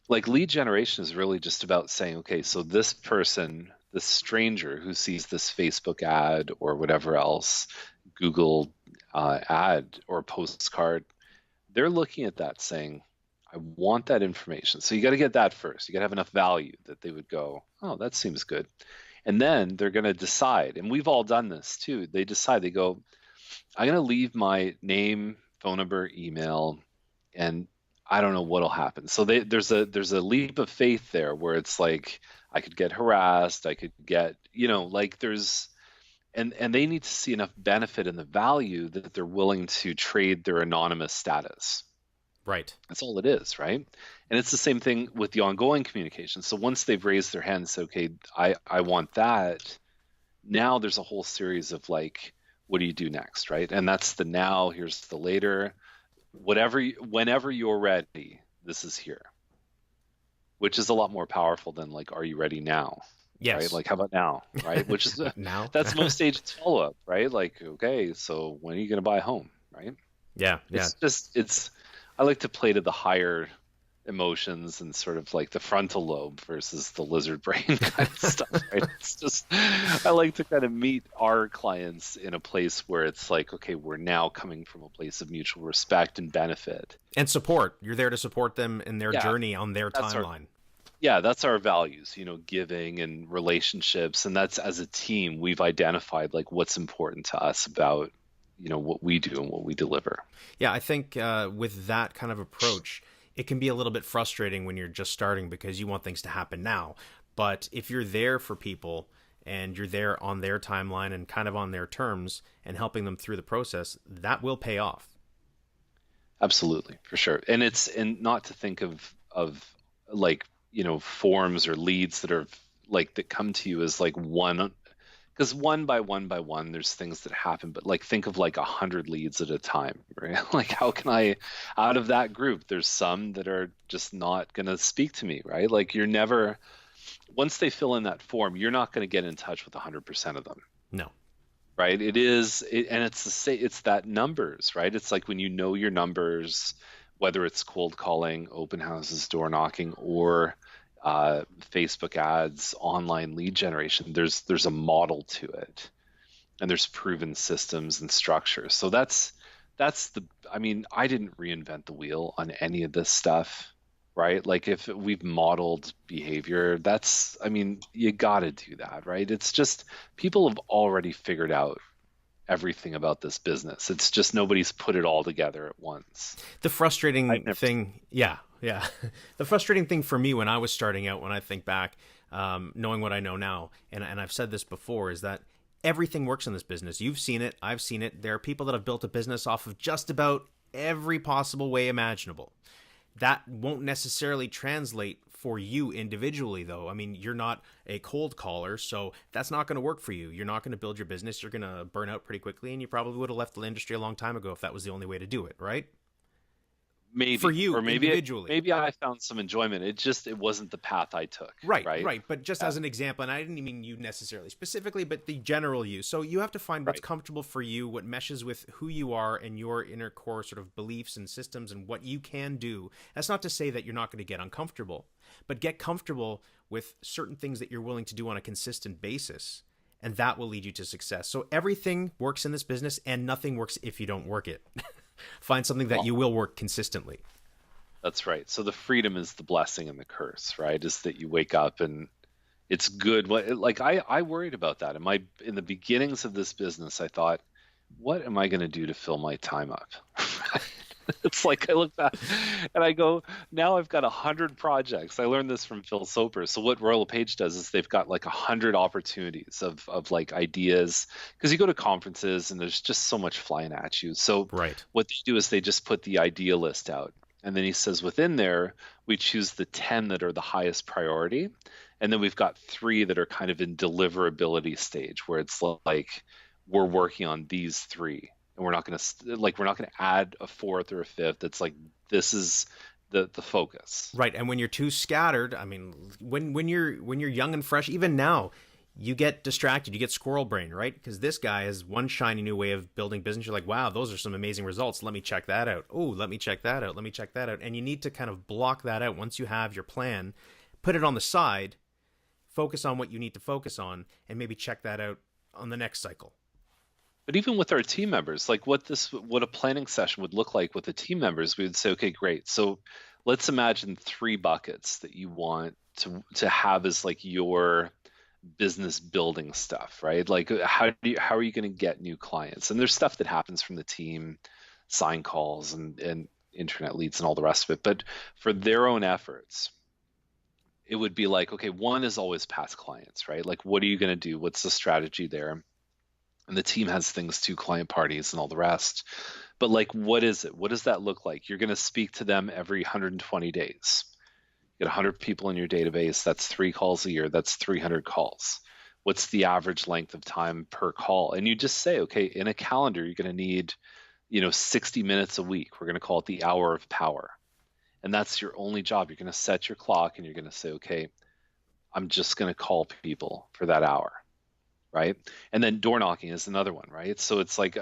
like lead generation is really just about saying, okay, so this person, this stranger who sees this Facebook ad or whatever else, Google ad or postcard, they're looking at that saying, I want that information. So you got to get that first. You got to have enough value that they would go, oh, that seems good. And then they're going to decide, and we've all done this too. They decide, they go, I'm going to leave my name, phone number, email, and I don't know what'll happen. So there's a leap of faith there where it's like I could get harassed, I could get, like there's and they need to see enough benefit in the value that they're willing to trade their anonymous status. Right. That's all it is, right? And it's the same thing with the ongoing communication. So once they've raised their hand and said, okay, I want that, now there's a whole series of like, what do you do next, right? And that's the now, here's the later. Whenever you're ready, this is here, which is a lot more powerful than like, are you ready now? Right? Yes. Like, how about now? Right? Which is Now. that's most agents follow up, right? Like, okay, so when are you going to buy a home? Right? Yeah. Yeah. I like to play to the higher emotions and sort of like the frontal lobe versus the lizard brain kind of stuff, right? It's just, I like to kind of meet our clients in a place where it's like, okay, we're now coming from a place of mutual respect and benefit. And support. You're there to support them in their journey on their timeline. That's our values, giving and relationships. And that's as a team, we've identified like what's important to us about, what we do and what we deliver. Yeah, I think with that kind of approach, it can be a little bit frustrating when you're just starting because you want things to happen now. But if you're there for people and you're there on their timeline and kind of on their terms and helping them through the process, that will pay off. Absolutely, for sure. And not to think of like, forms or leads that are like that come to you as like one, because one by one there's things that happen, but like think of like 100 leads at a time, right? Like how can I, out of that group, there's some that are just not going to speak to me, right? Like you're never, once they fill in that form, you're not going to get in touch with 100% of them. No. Right? And it's that numbers, right? It's like when you know your numbers, whether it's cold calling, open houses, door knocking, or Facebook ads, online lead generation, there's a model to it, and there's proven systems and structures. So I didn't reinvent the wheel on any of this stuff, right? Like if we've modeled behavior, you got to do that, right? It's just people have already figured out everything about this business. It's just nobody's put it all together at once. The frustrating thing, yeah. The frustrating thing for me when I was starting out, when I think back, knowing what I know now, and I've said this before, is that everything works in this business. You've seen it. I've seen it. There are people that have built a business off of just about every possible way imaginable. That won't necessarily translate for you individually, though. I mean, you're not a cold caller, so that's not going to work for you. You're not going to build your business. You're going to burn out pretty quickly, and you probably would have left the industry a long time ago if that was the only way to do it, right? for maybe, you or individually. maybe I found some enjoyment. It wasn't the path I took. Right, Right. right. But just as an example, and I didn't mean you necessarily specifically, but the general you. So you have to find what's Right. comfortable for you, what meshes with who you are and your inner core sort of beliefs and systems and what you can do. That's not to say that you're not going to get uncomfortable, but get comfortable with certain things that you're willing to do on a consistent basis. And that will lead you to success. So everything works in this business and nothing works if you don't work it. Find something that Well, you will work consistently. that's right. So the freedom is the blessing and the curse, right? Is that you wake up and it's good. Like I worried about that in the beginnings of this business. I thought, what am I going to do to fill my time up? It's like I look back and I go, now I've got 100 projects. I learned this from Phil Soper. So what Royal LePage does is they've got like 100 opportunities of like ideas, because you go to conferences and there's just so much flying at you. So Right. what they do is they just put the idea list out. And then he says within there, we choose the 10 that are the highest priority. And then we've got 3 that are kind of in deliverability stage, where it's like we're working on these 3. And we're not going to add a 4th or a 5th. It's like this is the focus. Right. And when you're too scattered, I mean, when you're young and fresh, even now, you get distracted, you get squirrel brain, right? Because this guy has one shiny new way of building business. You're like, wow, those are some amazing results. Let me check that out. Oh, let me check that out. Let me check that out. And you need to kind of block that out once you have your plan, put it on the side, focus on what you need to focus on, and maybe check that out on the next cycle. But even with our team members, like what a planning session would look like with the team members, we would say, okay, great. So let's imagine 3 buckets that you want to have as like your business building stuff, right? Like how are you going to get new clients? And there's stuff that happens from the team, sign calls and internet leads and all the rest of it. But for their own efforts, it would be like, okay, 1 is always past clients, right? Like what are you going to do? What's the strategy there? And the team has things too, client parties and all the rest. But like, what is it? What does that look like? You're going to speak to them every 120 days. You get 100 people in your database. That's 3 calls a year. That's 300 calls. What's the average length of time per call? And you just say, okay, in a calendar, you're going to need, 60 minutes a week. We're going to call it the hour of power. And that's your only job. You're going to set your clock and you're going to say, okay, I'm just going to call people for that hour. Right. And then door knocking is another one. Right. So it's like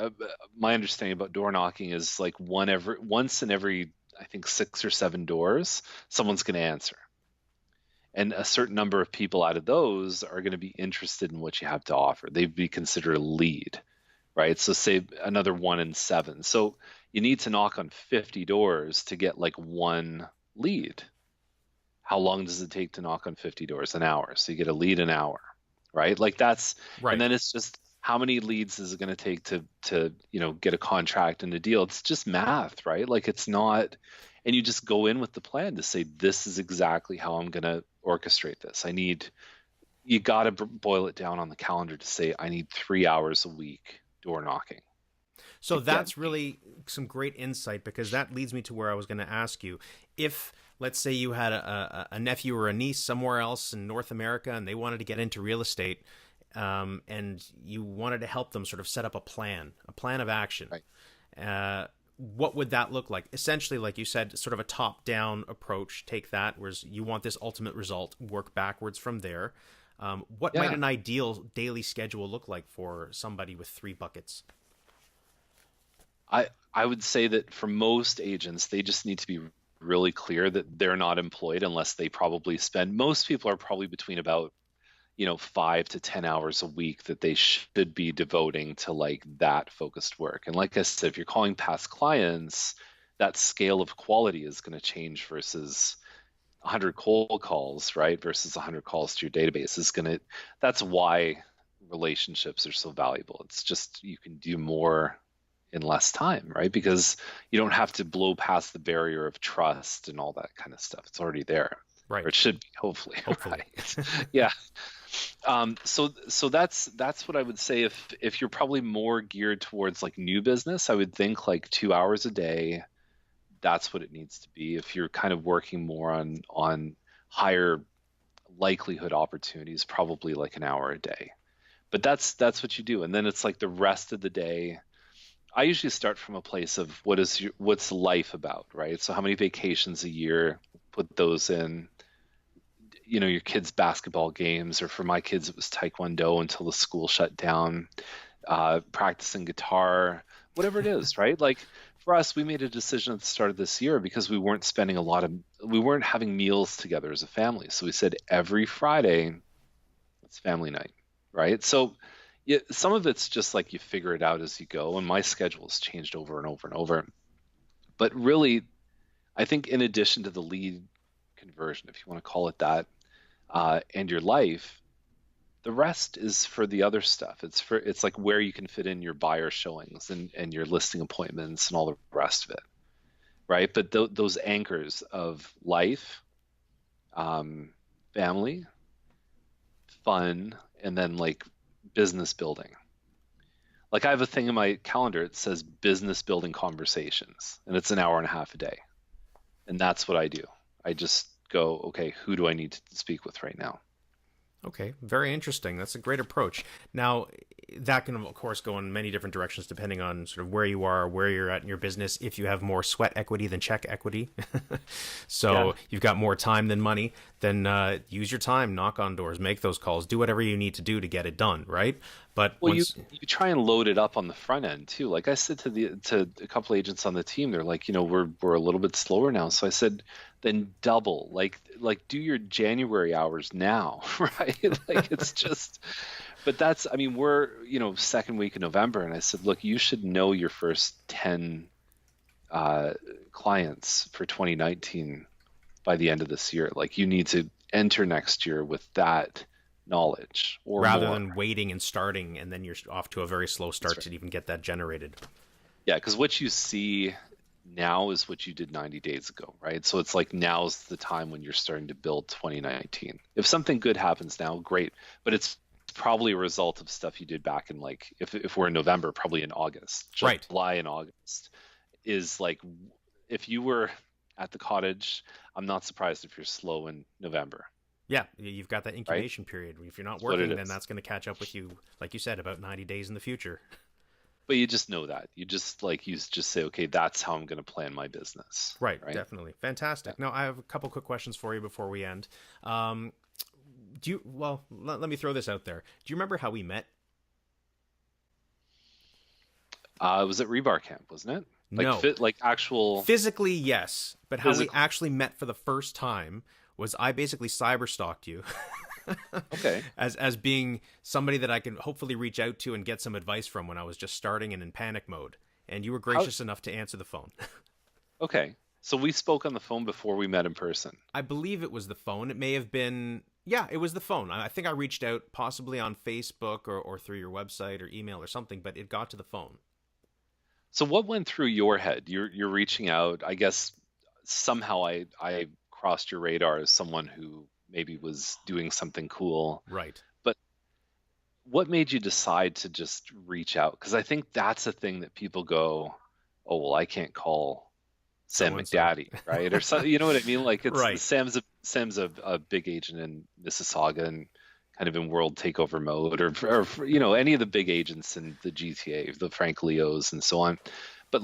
my understanding about door knocking is like once in every, I think 6 or 7 doors, someone's going to answer. And a certain number of people out of those are going to be interested in what you have to offer. They'd be considered a lead. Right. So say another 1 in 7. So you need to knock on 50 doors to get like 1 lead. How long does it take to knock on 50 doors? An hour. So you get a lead an hour. Right? Like that's Right. And then it's just how many leads is it going to take to get a contract and a deal? It's just math, right? Like it's not, and you just go in with the plan to say, this is exactly how I'm going to orchestrate this. You got to boil it down on the calendar to say, I need 3 hours a week door knocking. So that's really some great insight, because that leads me to where I was going to ask you. If, let's say, you had a nephew or a niece somewhere else in North America and they wanted to get into real estate, and you wanted to help them sort of set up a plan of action. Right. What would that look like? Essentially, like you said, sort of a top-down approach. Take that, whereas you want this ultimate result, work backwards from there. What might an ideal daily schedule look like for somebody with 3 buckets? I would say that for most agents, they just need to be really clear that they're not employed unless they probably most people are probably between about 5 to 10 hours a week that they should be devoting to like that focused work. And like I said, if you're calling past clients, that scale of quality is going to change versus 100 cold calls, right? Versus 100 calls to your database that's why relationships are so valuable. It's just, you can do more in less time, right? Because you don't have to blow past the barrier of trust and all that kind of stuff. It's already there. Right. Or it should be, hopefully. Right? Yeah. So that's what I would say. If you're probably more geared towards like new business, I would think like 2 hours a day. That's what it needs to be. If you're kind of working more on higher likelihood opportunities, probably like an hour a day. But that's what you do. And then it's like the rest of the day, I usually start from a place of what's life about, right? So how many vacations a year, put those in, your kids' basketball games, or for my kids, it was Taekwondo until the school shut down, practicing guitar, whatever it is, right? Like for us, we made a decision at the start of this year because we weren't having meals together as a family. So we said every Friday, it's family night, right? So yeah, some of it's just like you figure it out as you go, and my schedule has changed over and over and over. But really, I think in addition to the lead conversion, if you want to call it that, and your life, the rest is for the other stuff. It's like where you can fit in your buyer showings and your listing appointments and all the rest of it, right? But those anchors of life, family, fun, and then like business building. Like I have a thing in my calendar, it says business building conversations, and it's an hour and a half a day. And that's what I do. I just go, okay, who do I need to speak with right now? Okay, very interesting. That's a great approach. Now, that can, of course, go in many different directions depending on sort of where you are, where you're at in your business. If you have more sweat equity than check equity, so you've got more time than money, then use your time, knock on doors, make those calls, do whatever you need to do to get it done, right? But you try and load it up on the front end too. Like I said to a couple agents on the team, they're like, we're a little bit slower now. So I said, then double, like do your January hours now, right? Like it's just, but we're, second week in November, and I said, look, you should know your first 10 clients for 2019 by the end of this year. Like you need to enter next year with that knowledge, or rather more, than waiting and starting, and then you're off to a very slow start to even get that generated. Yeah, because what you see now is what you did 90 days ago, right? So it's like now's the time when you're starting to build 2019. If something good happens now, great, but it's probably a result of stuff you did back in, like, if we're in November, probably in August. Right. July and August is like, if you were at the cottage, I'm not surprised if you're slow in November. Yeah, you've got that incubation period. If you're not working, then that's going to catch up with you, like you said, about 90 days in the future. But you just know that. You just say, okay, that's how I'm going to plan my business. Right? Definitely. Fantastic. Yeah. Now, I have a couple quick questions for you before we end. Let me throw this out there. Do you remember how we met? It was at Rebar Camp, wasn't it? No. Actual... Physically, yes. But how we actually met for the first time was I basically cyber-stalked you. Okay. As being somebody that I could hopefully reach out to and get some advice from when I was just starting and in panic mode. And you were gracious enough to answer the phone. Okay. So we spoke on the phone before we met in person. I believe it was the phone. It may have been... Yeah, it was the phone. I think I reached out possibly on Facebook or through your website or email or something, but it got to the phone. So what went through your head? You're reaching out. I guess somehow I crossed your radar as someone who maybe was doing something cool. Right. But what made you decide to just reach out? Because I think that's a thing that people go, oh, well, I can't call Sam McDaddy, right? Or something, you know what I mean? Like it's right. Sam's a big agent in Mississauga and kind of in world takeover mode, or any of the big agents in the GTA, the Frank Leos and so on. But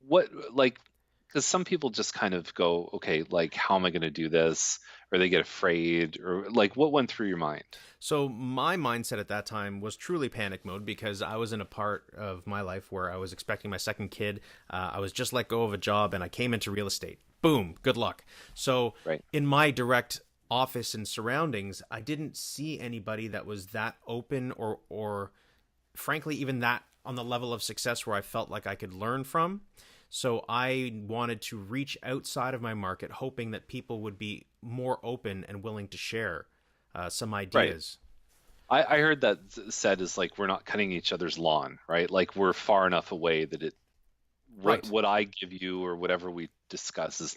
because some people just kind of go, okay, like, how am I going to do this? Or they get afraid, or like, what went through your mind? So my mindset at that time was truly panic mode, because I was in a part of my life where I was expecting my second kid. I was just let go of a job and I came into real estate. Boom, good luck. So in my direct office and surroundings, I didn't see anybody that was that open or frankly, even that on the level of success where I felt like I could learn from. So I wanted to reach outside of my market, hoping that people would be more open and willing to share some ideas. Right. I heard that said as like, we're not cutting each other's lawn, right? Like we're far enough away that what I give you or whatever we discuss is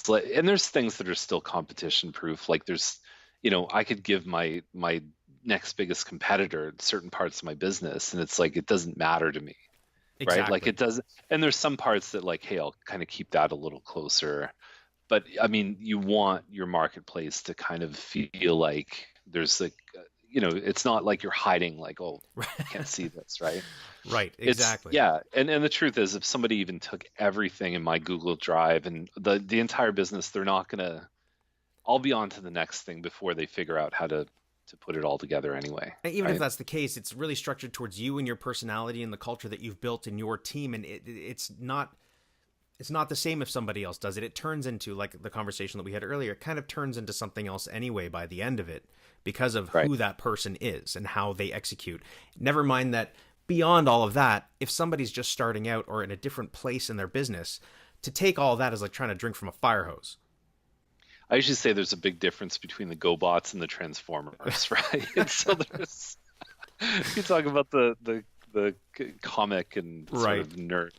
like, and there's things that are still competition proof. Like there's, I could give my next biggest competitor certain parts of my business, and it's like, it doesn't matter to me. Exactly. Right? Like it does. And there's some parts that like, hey, I'll kind of keep that a little closer. But I mean, you want your marketplace to kind of feel like there's like, it's not like you're hiding, like, oh, you can't see this, right? Right, It's exactly. yeah, and the truth is, if somebody even took everything in my Google Drive and the entire business, they're not gonna. I'll be on to the next thing before they figure out how to put it all together anyway, And even if right? that's the case, it's really structured towards you and your personality and the culture that you've built in your team, and it's not the same if somebody else does it. It turns into, like the conversation that we had earlier, it kind of turns into something else anyway by the end of it, because of Right. who that person is and how they execute. Never mind that beyond all of that, if somebody's just starting out or in a different place in their business, to take all that is like trying to drink from a fire hose. I usually say there's a big difference between the GoBots and the Transformers, right? And so there's you talk about the comic and sort Right. of nerd.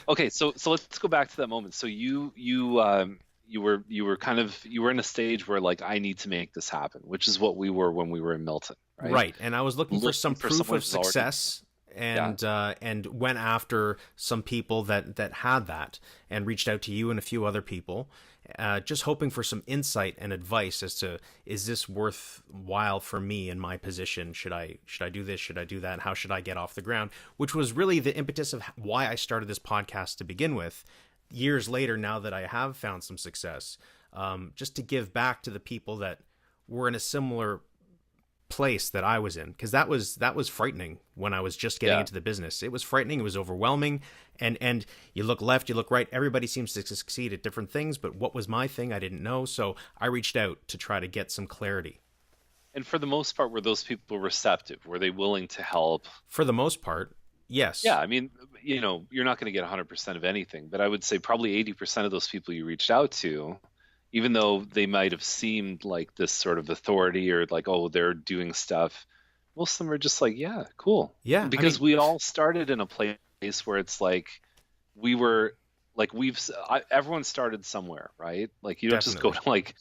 Okay, so let's go back to that moment. So you were in a stage where, like, I need to make this happen, which is what we were when we were in Milton, right? Right. And I was looking for some Looking for proof someone of who's already, success, yeah. and went after some people that had that, and reached out to you and a few other people, just hoping for some insight and advice as to, is this worthwhile for me in my position? Should I do this? Should I do that? How should I get off the ground? Which was really the impetus of why I started this podcast to begin with. Years later, now that I have found some success, just to give back to the people that were in a similar place that I was in, because that was frightening when I was just getting Yeah. into the business. It was frightening, it was overwhelming, and you look left, you look right, everybody seems to succeed at different things, but what was my thing I didn't know, so I reached out to try to get some clarity. And for the most part, were those people receptive? Were they willing to help? For the most part, Yeah, yes. I mean, you're not going to get 100% of anything, but I would say probably 80% of those people you reached out to, even though they might have seemed like this sort of authority or like, oh, they're doing stuff, most of them are just like, yeah, cool. Yeah, I Because mean, we all started in a place where it's like we were like everyone started somewhere, right? Like you don't just go definitely. to like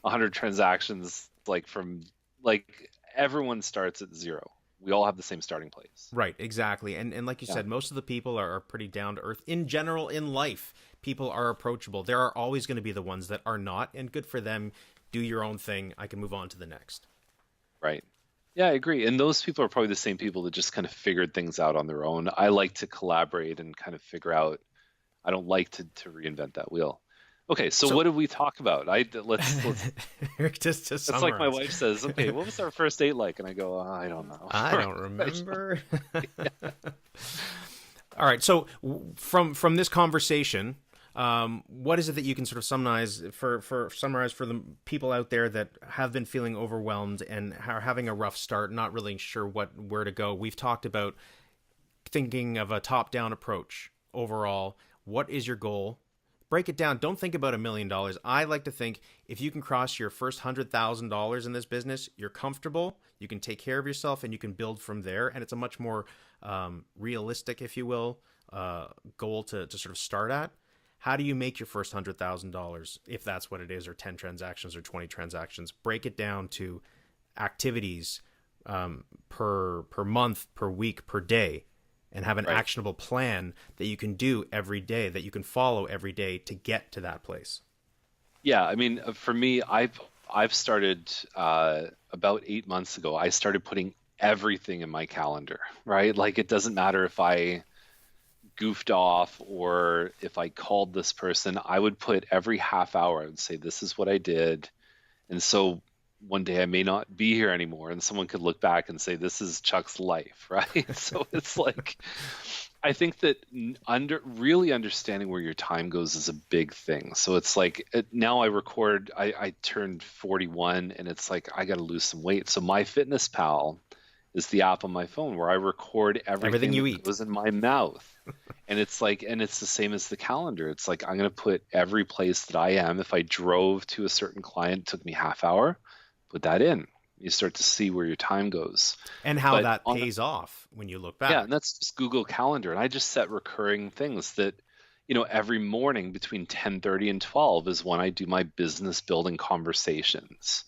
100 transactions like from like everyone starts at zero. We all have the same starting place. Right, exactly. And like you Yeah. said, most of the people are pretty down to earth. In general, in life, people are approachable. There are always going to be the ones that are not, and good for them. Do your own thing. I can move on to the next. Right. Yeah, I agree. And those people are probably the same people that just kind of figured things out on their own. I like to collaborate and kind of figure out. I don't like to reinvent that wheel. Okay, so So, what did we talk about? Let's. just to It's like my summarize, wife says, "Okay, what was our first date like?" And I go, "I don't know." I don't I don't- remember. All right. So from this conversation, what is it that you can sort of summarize for the people out there that have been feeling overwhelmed and are having a rough start, not really sure where to go? We've talked about thinking of a top down approach overall. What is your goal? Break it down. Don't think about $1 million. I like to think if you can cross your first $100,000 in this business, you're comfortable, you can take care of yourself, and you can build from there. And it's a much more realistic, if you will, goal to sort of start at. How do you make your first $100,000, if that's what it is, or 10 transactions or 20 transactions? Break it down to activities, per month, per week, per day, and have an Right. actionable plan that you can do every day, that you can follow every day to get to that place. Yeah, I mean, for me, I've started about 8 months ago. I started putting everything in my calendar, right? Like it doesn't matter if I goofed off or if I called this person, I would put every half hour, I would say, this is what I did. And so one day I may not be here anymore, and someone could look back and say, this is Chuck's life, right? So it's like, I think that really understanding where your time goes is a big thing. So it's like now I turned 41 and it's like, I got to lose some weight. So my Fitness Pal is the app on my phone where I record Everything everything you that eat. goes in my mouth. And it's like, and it's the same as the calendar. It's like, I'm going to put every place that I am. If I drove to a certain client, it took me half hour, put that in. You start to see where your time goes. And how But that on pays off when you look Yeah, back. and that's just Google Calendar. And I just set recurring things that, every morning between 10:30 and 12 is when I do my business building conversations,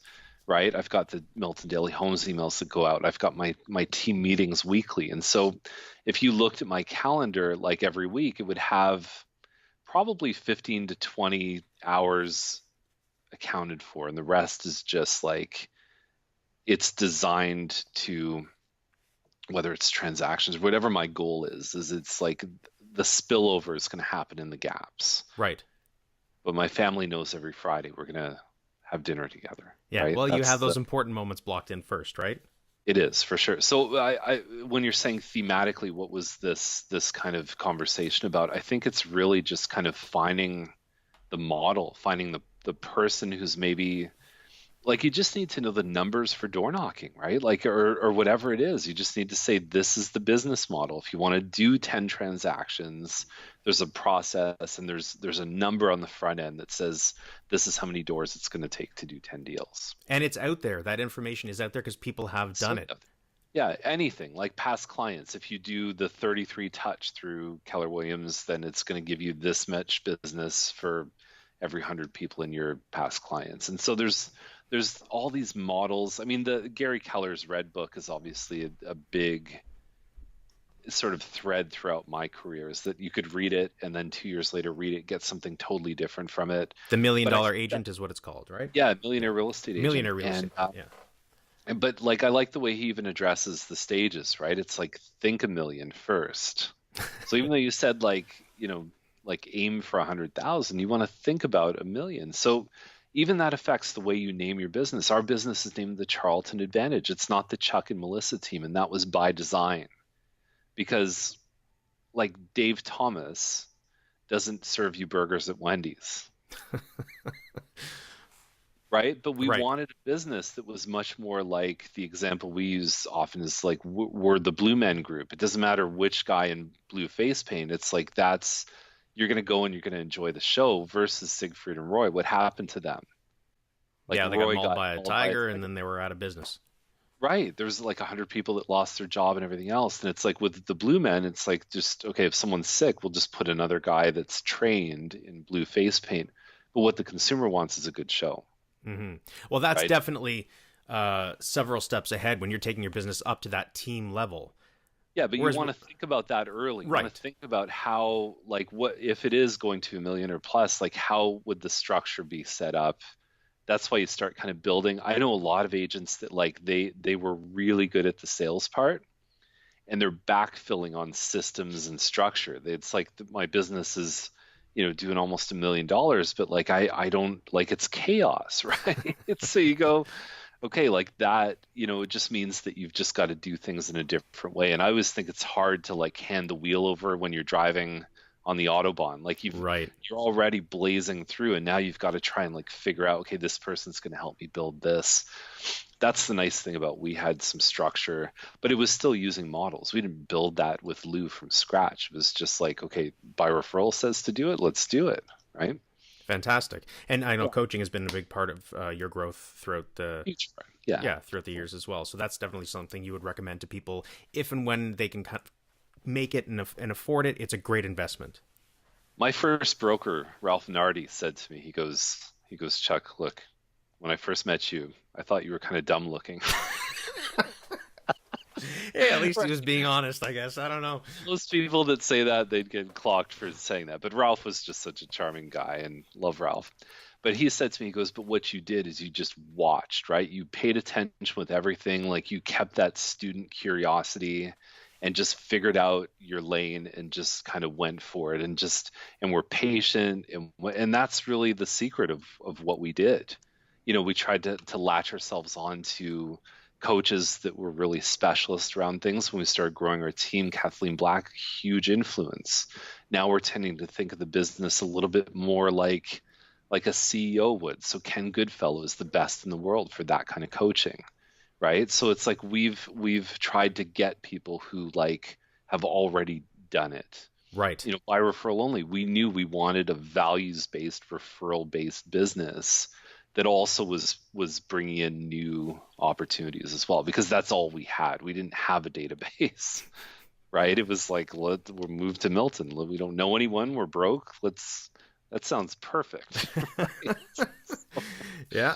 right? I've got the Milton Daily Homes emails that go out. I've got my team meetings weekly. And so if you looked at my calendar like every week, it would have probably 15 to 20 hours accounted for. And the rest is just like it's designed to, whether it's transactions, whatever my goal is it's like the spillover is going to happen in the gaps. Right. But my family knows every Friday we're going to have dinner together. Yeah. Right? Well, you have those important moments blocked in first, right? It is for sure. So when you're saying thematically, what was this kind of conversation about? I think it's really just kind of finding the model, finding the person who's maybe like, you just need to know the numbers for door knocking, right? Like, or whatever it is. You just need to say, this is the business model. If you want to do 10 transactions, there's a process and there's a number on the front end that says this is how many doors it's going to take to do 10 deals. And it's out there. That information is out there because people have done it. Yeah, anything like past clients. If you do the 33 touch through Keller Williams, then it's going to give you this much business for every 100 people in your past clients. And so there's all these models. I mean, the Gary Keller's Red Book is obviously a big sort of thread throughout my career, is that you could read it and then 2 years later read it, get something totally different from it. The $1 Million Agent is what it's called, right? Yeah, Millionaire Real Estate Agent. Millionaire Real Estate, yeah. But like, I like the way he even addresses the stages, right? It's like, think $1 million first. So even though you said like aim for 100,000, you want to think about $1 million. So even that affects the way you name your business. Our business is named the Charlton Advantage. It's not the Chuck and Melissa team, and that was by design, because like Dave Thomas doesn't serve you burgers at Wendy's. Right? But we wanted a business that was much more like the example we use often is like, we're the Blue Men Group. It doesn't matter which guy in blue face paint. It's like, you're going to go and you're going to enjoy the show, versus Siegfried and Roy. What happened to them? Like, they got mauled by a tiger and then they were out of business. Right. There's like 100 people that lost their job and everything else. And it's like with the Blue Men, it's like, just, okay, if someone's sick, we'll just put another guy that's trained in blue face paint. But what the consumer wants is a good show. Mm-hmm. Well, that's definitely several steps ahead when you're taking your business up to that team level. Yeah, but you want to think about that early. You want to think about how, like, what if it is going to $1 million or plus, like, how would the structure be set up? That's why you start kind of building. I know a lot of agents that like they were really good at the sales part, and they're backfilling on systems and structure. It's like, my business is, doing almost $1 million, but like I don't, like, it's chaos, right? So you go, okay, like that, it just means that you've just got to do things in a different way. And I always think it's hard to like hand the wheel over when you're driving on the Autobahn. Like you're already blazing through, and now you've got to try and like figure out, okay, this person's going to help me build this. That's the nice thing about, we had some structure, but it was still using models. We didn't build that with Lou from scratch. It was just like, okay, by referral says to do it, let's do it, right? Fantastic. And I know coaching has been a big part of your growth throughout the throughout the years as well. So that's definitely something you would recommend to people if and when they can make it and afford it. It's a great investment. My first broker, Ralph Nardi, said to me, he goes, Chuck, look, when I first met you, I thought you were kind of dumb looking. Yeah, at least he was being honest, I guess. I don't know. Most people that say that, they'd get clocked for saying that. But Ralph was just such a charming guy, and love Ralph. But he said to me, he goes, but what you did is you just watched, right? You paid attention with everything. Like, you kept that student curiosity and just figured out your lane and just kind of went for it, and were patient. And that's really the secret of what we did. We tried to latch ourselves onto coaches that were really specialists around things. When we started growing our team, Kathleen Black, huge influence. Now we're tending to think of the business a little bit more like a CEO would. So Ken Goodfellow is the best in the world for that kind of coaching, right? So it's like we've tried to get people who like have already done it. Right. By referral only. We knew we wanted a values-based, referral-based business that also was bringing in new opportunities as well, because that's all we had. We didn't have a database, right? It was like, we'll move to Milton. We don't know anyone. We're broke. That sounds perfect. Right? Yeah,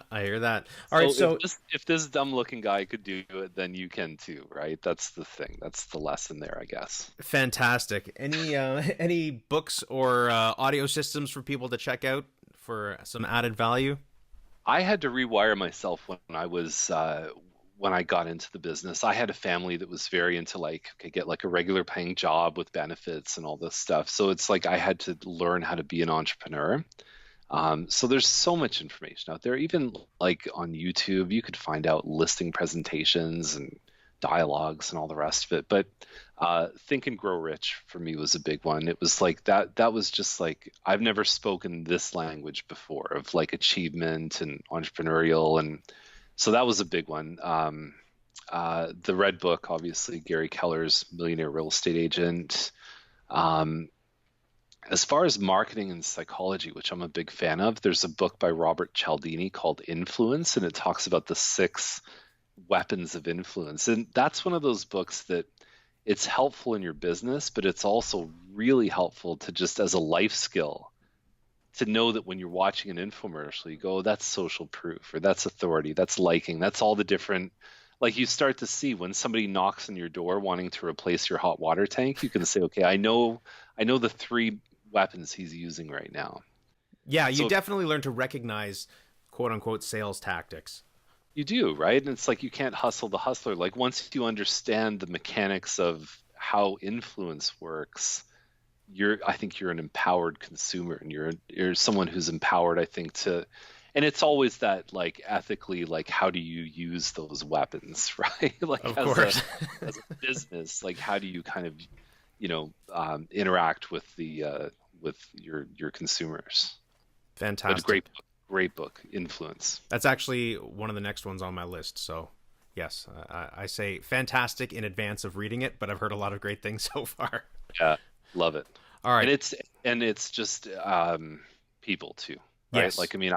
I hear that. All right, so if this dumb-looking guy could do it, then you can too, right? That's the thing. That's the lesson there, I guess. Fantastic. Any books or audio systems for people to check out for some added value? I had to rewire myself when I got into the business. I had a family that was very into like, okay, get like a regular paying job with benefits and all this stuff. So it's like I had to learn how to be an entrepreneur. So there's so much information out there. Even like on YouTube, you could find out listing presentations and dialogues and all the rest of it. But Think and Grow Rich for me was a big one. It was like that was just like, I've never spoken this language before of like achievement and entrepreneurial. And so that was a big one. The Red Book, obviously, Gary Keller's Millionaire Real Estate Agent. As far as marketing and psychology, which I'm a big fan of, there's a book by Robert Cialdini called Influence, and it talks about the 6 weapons of influence. And that's one of those books that it's helpful in your business, but it's also really helpful to just as a life skill to know that when you're watching an infomercial, you go, oh, that's social proof, or that's authority, that's liking, that's all the different, like you start to see when somebody knocks on your door wanting to replace your hot water tank, you can say, okay, I know the 3 weapons he's using right now. Yeah, you definitely learn to recognize quote unquote sales tactics. You do, right? And it's like you can't hustle the hustler. Like once you understand the mechanics of how influence works, I think you're an empowered consumer, and you're someone who's empowered, I think, to, and it's always that like ethically, like how do you use those weapons, right? Like of course. as a business, like how do you kind of, interact with with your consumers. Fantastic. But great book, Influence. That's actually one of the next ones on my list. So yes, I say fantastic in advance of reading it, but I've heard a lot of great things so far. Yeah, love it. All right. And it's just people too, right? Yes. Like, I mean,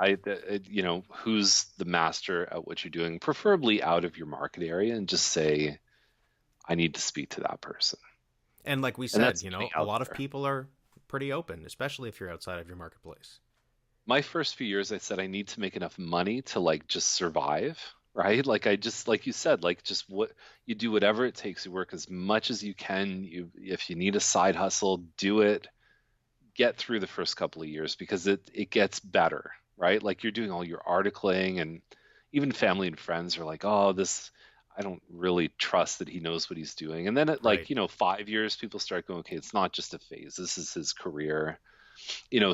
who's the master at what you're doing, preferably out of your market area, and just say, I need to speak to that person. And like we said, a lot of people are pretty open, especially if you're outside of your marketplace. My first few years, I said I need to make enough money to like just survive, right? Like I just, like you said, like just what you do, whatever it takes. You work as much as you can. If you need a side hustle, do it. Get through the first couple of years because it gets better, right? Like you're doing all your articling, and even family and friends are like, oh, I don't really trust that he knows what he's doing. And then at like, 5 years, people start going, okay, it's not just a phase. This is his career.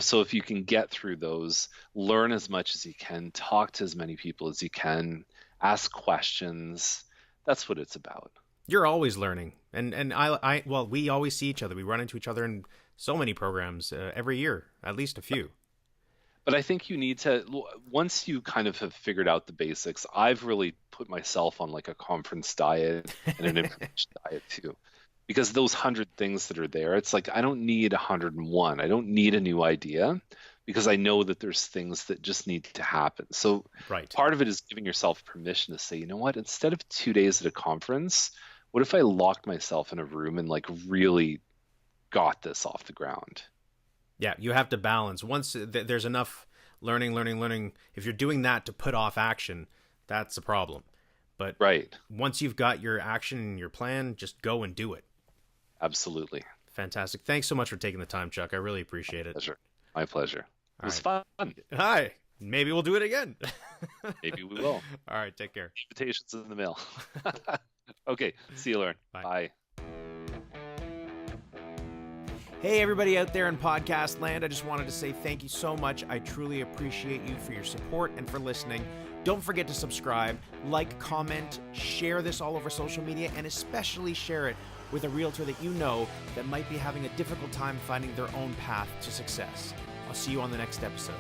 So if you can get through those, learn as much as you can, talk to as many people as you can, ask questions. That's what it's about. You're always learning. And we always see each other. We run into each other in so many programs every year, at least a few. But I think you need to, once you kind of have figured out the basics, I've really put myself on like a conference diet and an information diet too. Because those 100 things that are there, it's like, I don't need 101. I don't need a new idea, because I know that there's things that just need to happen. So right. Part of it is giving yourself permission to say, you know what, instead of 2 days at a conference, what if I locked myself in a room and like really got this off the ground? Yeah, you have to balance. Once there's enough learning, if you're doing that to put off action, that's a problem. But right. Once you've got your action and your plan, just go and do it. Absolutely. Fantastic. Thanks so much for taking the time, Chuck. I really appreciate it. My pleasure. It was fun. Hi. Maybe we'll do it again. Maybe we will. All right. Take care. Invitations in the mail. Okay. See you, Lauren. Bye. Hey, everybody out there in podcast land. I just wanted to say thank you so much. I truly appreciate you for your support and for listening. Don't forget to subscribe, like, comment, share this all over social media, and especially share it with a realtor that you know that might be having a difficult time finding their own path to success. I'll see you on the next episode.